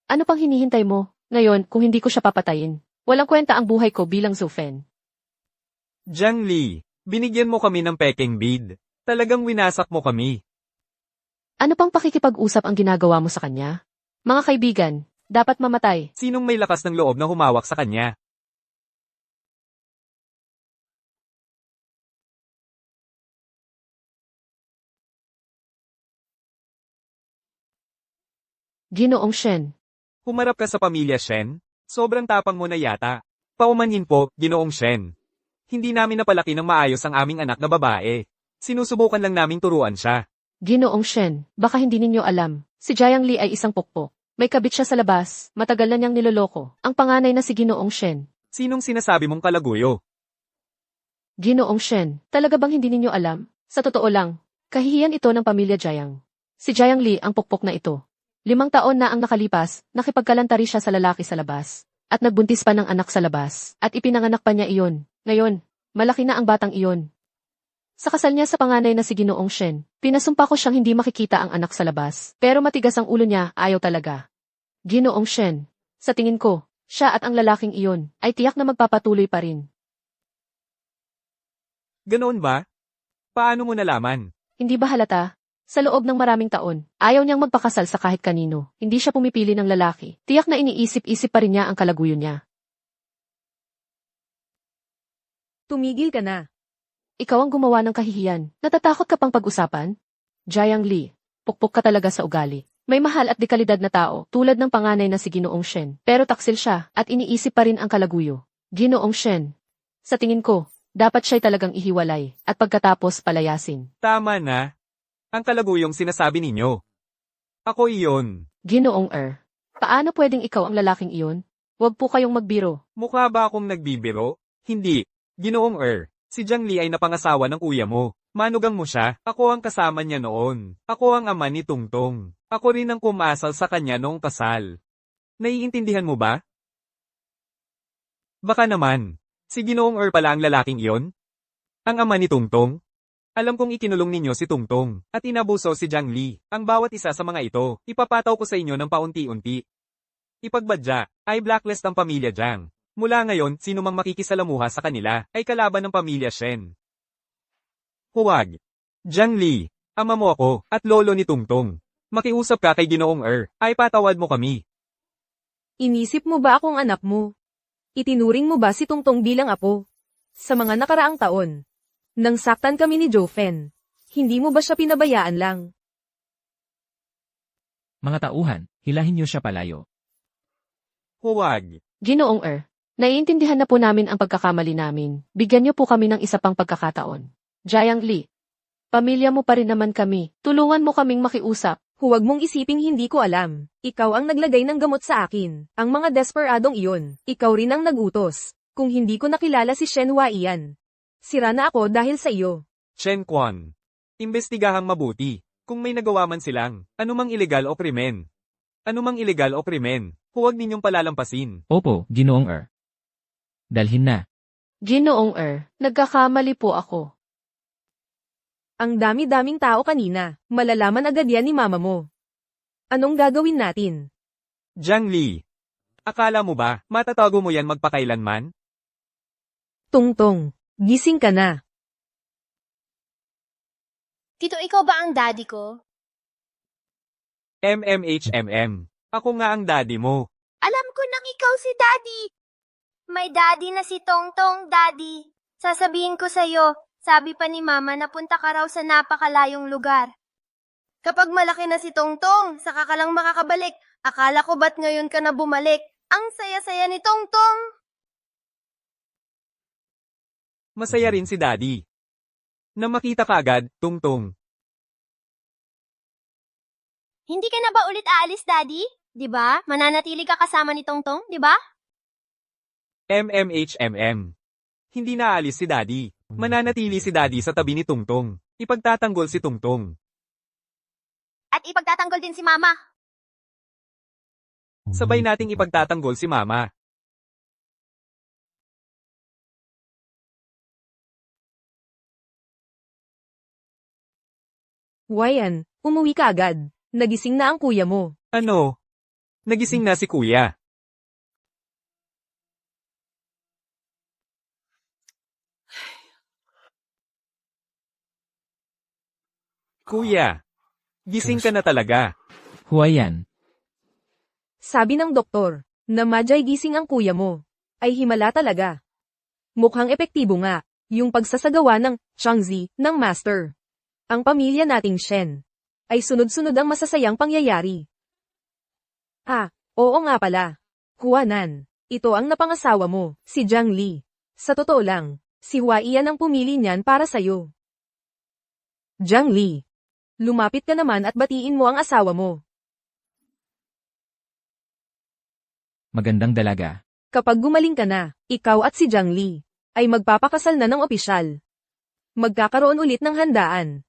Ano pang hinihintay mo? Ngayon, kung hindi ko siya papatayin, walang kwenta ang buhay ko bilang Zoufen. Jiang Li, binigyan mo kami ng peking bid. Talagang winasak mo kami. Ano pang pakikipag-usap ang ginagawa mo sa kanya? Mga kaibigan, dapat mamatay. Sinong may lakas ng loob na humawak sa kanya? Ginoong Shen. Humarap ka sa pamilya Shen? Sobrang tapang mo na yata. Paumanhin po, Ginoong Shen. Hindi namin napalaki ng maayos ang aming anak na babae. Sinusubukan lang naming turuan siya. Ginoong Shen, baka hindi ninyo alam. Si Jiang Li ay isang pokpok. May kabit siya sa labas, matagal na niyang niloloko. Ang panganay na si Ginoong Shen. Sinong sinasabi mong kalaguyo? Ginoong Shen, talaga bang hindi ninyo alam? Sa totoo lang, kahihiyan ito ng pamilya Jiang. Si Jiang Li ang pokpok na ito. 5 taon na ang nakalipas, nakipagkalantari siya sa lalaki sa labas. At nagbuntis pa ng anak sa labas. At ipinanganak pa niya iyon. Ngayon, malaki na ang batang iyon. Sa kasal niya sa panganay na si Ginoong Shen, pinasumpa ko siyang hindi makikita ang anak sa labas. Pero matigas ang ulo niya, ayaw talaga. Ginoong Shen, sa tingin ko, siya at ang lalaking iyon ay tiyak na magpapatuloy pa rin. Ganoon ba? Paano mo nalaman? Hindi ba halata? Sa loob ng maraming taon, ayaw niyang magpakasal sa kahit kanino. Hindi siya pumipili ng lalaki. Tiyak na iniisip-isip pa rin niya ang kalaguyo niya. Tumigil ka na. Ikaw ang gumawa ng kahihiyan. Natatakot ka pang pag-usapan? Jiang Li, pukpok ka talaga sa ugali. May mahal at dekalidad na tao, tulad ng panganay na si Ginoong Shen. Pero taksil siya, at iniisip pa rin ang kalaguyo. Ginoong Shen. Sa tingin ko, dapat siya'y talagang ihiwalay, at pagkatapos palayasin. Tama na. Ang kalaguyong sinasabi ninyo. Ako iyon. Ginoong paano pwedeng ikaw ang lalaking iyon? Huwag po kayong magbiro. Mukha ba akong nagbibiro? Hindi. Ginoong si Jiang Li ay napangasawa ng kuya mo. Manugang mo siya. Ako ang kasama niya noon. Ako ang ama ni Tungtong. Ako rin ang kumasal sa kanya noong kasal. Naiintindihan mo ba? Baka naman. Si Ginoong pala ang lalaking iyon? Ang ama ni Tungtong? Alam kong ikinulong ninyo si Tungtong, at inabuso si Jiang Li. Ang bawat isa sa mga ito, ipapataw ko sa inyo ng paunti-unti. Ipagbadya, ay blacklist ang pamilya Jiang. Mula ngayon, sino mang makikisalamuha sa kanila, ay kalaban ng pamilya Shen. Huwag. Jiang Li, ama mo ako, at lolo ni Tungtong. Makiusap ka kay Ginoong ay patawad mo kami. Inisip mo ba akong anak mo? Itinuring mo ba si Tungtong bilang apo? Sa mga nakaraang taon, nang saktan kami ni Jofen, hindi mo ba siya pinabayaan lang? Mga tauhan, hilahin niyo siya palayo. Huwag. Ginoong naiintindihan na po namin ang pagkakamali namin. Bigyan niyo po kami ng isa pang pagkakataon. Jiang Li, pamilya mo pa rin naman kami. Tulungan mo kaming makiusap. Huwag mong isiping hindi ko alam. Ikaw ang naglagay ng gamot sa akin. Ang mga desperadong iyon, ikaw rin ang nagutos. Kung hindi ko nakilala si Shen Waiyan, sira na ako dahil sa iyo. Chen Quan. Imbestigahang mabuti. Kung may nagawa man silang, anumang ilegal o krimen. Anumang ilegal o krimen, huwag ninyong palalampasin. Opo, Ginoong Dalhin na. Ginoong nagkakamali po ako. Ang dami-daming tao kanina, malalaman agad yan ni mama mo. Anong gagawin natin? Jiang Li. Akala mo ba, matatago mo yan magpakailanman? Tungtong, gising ka na. Tito, ikaw ba ang daddy ko? MMHMM. Ako nga ang daddy mo. Alam ko nang ikaw si daddy. May daddy na si Tongtong, daddy. Sasabihin ko sa'yo, sabi pa ni mama na punta ka raw sa napakalayong lugar. Kapag malaki na si Tongtong, saka ka lang makakabalik. Akala ko ba't ngayon ka na bumalik? Ang saya-saya ni Tongtong. Masaya rin si daddy. Na makita ka agad, Tungtong. Hindi ka na ba ulit aalis, daddy? 'Di ba? Mananatili ka kasama ni Tongtong, 'di ba? MMHMM. Hindi na alis si daddy. Mananatili si daddy sa tabi ni Tungtong. Ipagtatanggol si Tungtong. At ipagtatanggol din si mama. Sabay nating ipagtatanggol si mama. Wayan, umuwi ka agad. Nagising na ang kuya mo. Ano? Nagising na si kuya. Kuya, gising ka na talaga. Huwayan. Sabi ng doktor, na madyay gising ang kuya mo. Ay himala talaga. Mukhang epektibo nga, yung pagsasagawa ng Changzi ng master. Ang pamilya nating Shen ay sunod-sunod ang masasayang pangyayari. Oo nga pala. Huanan, ito ang napangasawa mo, si Jiang Li. Sa totoo lang, si Hua Iyan ang pumili niyan para sa'yo. Jiang Li, lumapit ka naman at batiin mo ang asawa mo. Magandang dalaga. Kapag gumaling ka na, ikaw at si Jiang Li ay magpapakasal na ng opisyal. Magkakaroon ulit ng handaan.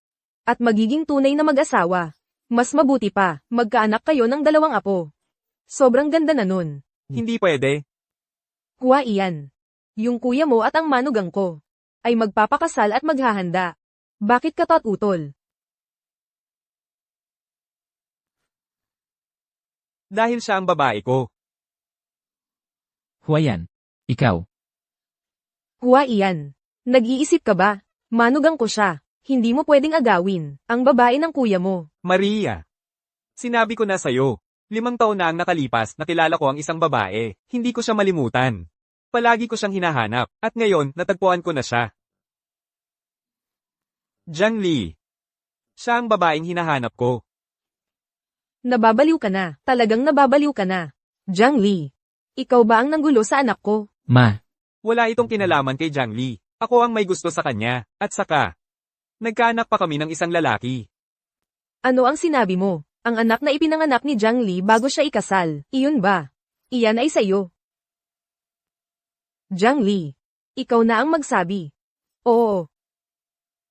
At magiging tunay na mag-asawa. Mas mabuti pa, magkaanak kayo ng 2 apo. Sobrang ganda na nun. Hindi pwede. Hua Iyan, yung kuya mo at ang manugang ko ay magpapakasal at maghahanda. Bakit ka utol? Dahil siya ang babae ko. Huayan. Ikaw. Hua Iyan, nag-iisip ka ba? Manugang ko siya. Hindi mo pwedeng agawin ang babae ng kuya mo. Maria. Sinabi ko na sa'yo. 5 taon na ang nakalipas na kilala ko ang isang babae. Hindi ko siya malimutan. Palagi ko siyang hinahanap. At ngayon, natagpuan ko na siya. Jiang Li. Siya ang babaeng hinahanap ko. Nababaliw ka na. Talagang nababaliw ka na. Jiang Li, ikaw ba ang nanggulo sa anak ko? Ma. Wala itong kinalaman kay Jiang Li. Ako ang may gusto sa kanya. At saka, nagkaanak pa kami ng isang lalaki. Ano ang sinabi mo? Ang anak na ipinanganak ni Jiang Li bago siya ikasal. Iyon ba? Iyan ay sayo. Jiang Li, ikaw na ang magsabi. Oo.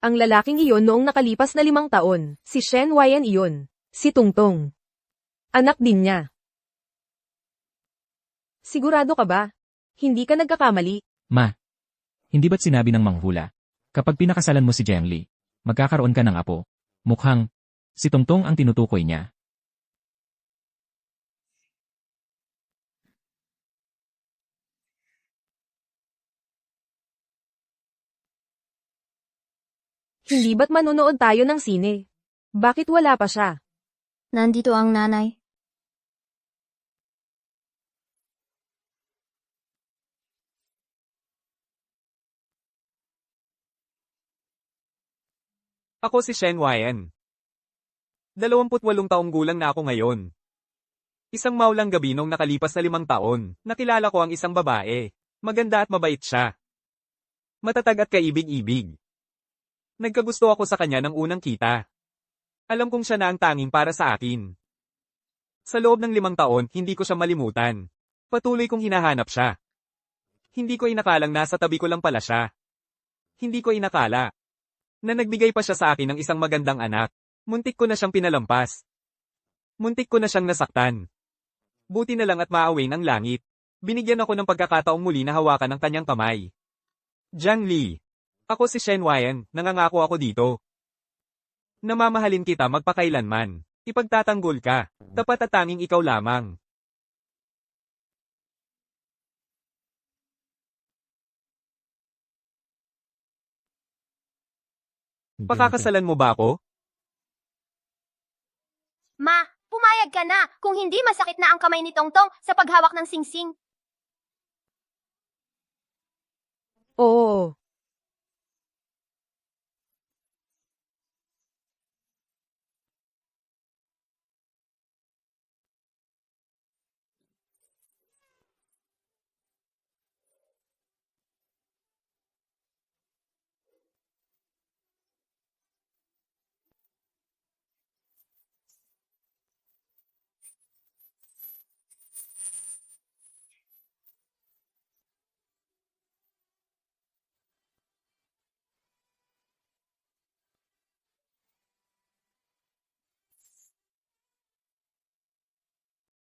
Ang lalaking iyon noong nakalipas na 5 taon, si Shen Huayan iyon. Si Tungtong. Anak din niya. Sigurado ka ba? Hindi ka nagkakamali? Ma. Hindi ba't sinabi ng manghula? Kapag pinakasalan mo si Jiang Li, magkakaroon ka ng apo. Mukhang, si Tongtong ang tinutukoy niya. Hindi ba't manonood tayo ng sine? Bakit wala pa siya? Nandito ang nanay. Ako si Shen Huayan. 28 taong gulang na ako ngayon. Isang maulang gabi nung nakalipas na 5 taon, nakilala ko ang isang babae. Maganda at mabait siya. Matatag at kaibig-ibig. Nagkagusto ako sa kanya ng unang kita. Alam kong siya na ang tanging para sa akin. Sa loob ng 5 taon, hindi ko siya malimutan. Patuloy kong hinahanap siya. Hindi ko inakalang nasa tabi ko lang pala siya. Hindi ko inakala na nagbigay pa siya sa akin ng isang magandang anak. Muntik ko na siyang pinalampas. Muntik ko na siyang nasaktan. Buti na lang at maaway ng langit. Binigyan ako ng pagkakataong muli na hawakan ang kanyang kamay. Jiang Li. Ako si Shen Huayan, nangangako ako dito. Namamahalin kita magpakailanman. Ipagtatanggol ka. Tapat at tanging ikaw lamang. Pakakasalan mo ba ako? Ma, pumayag ka na kung hindi masakit na ang kamay ni Tongtong sa paghawak ng singsing. Oo.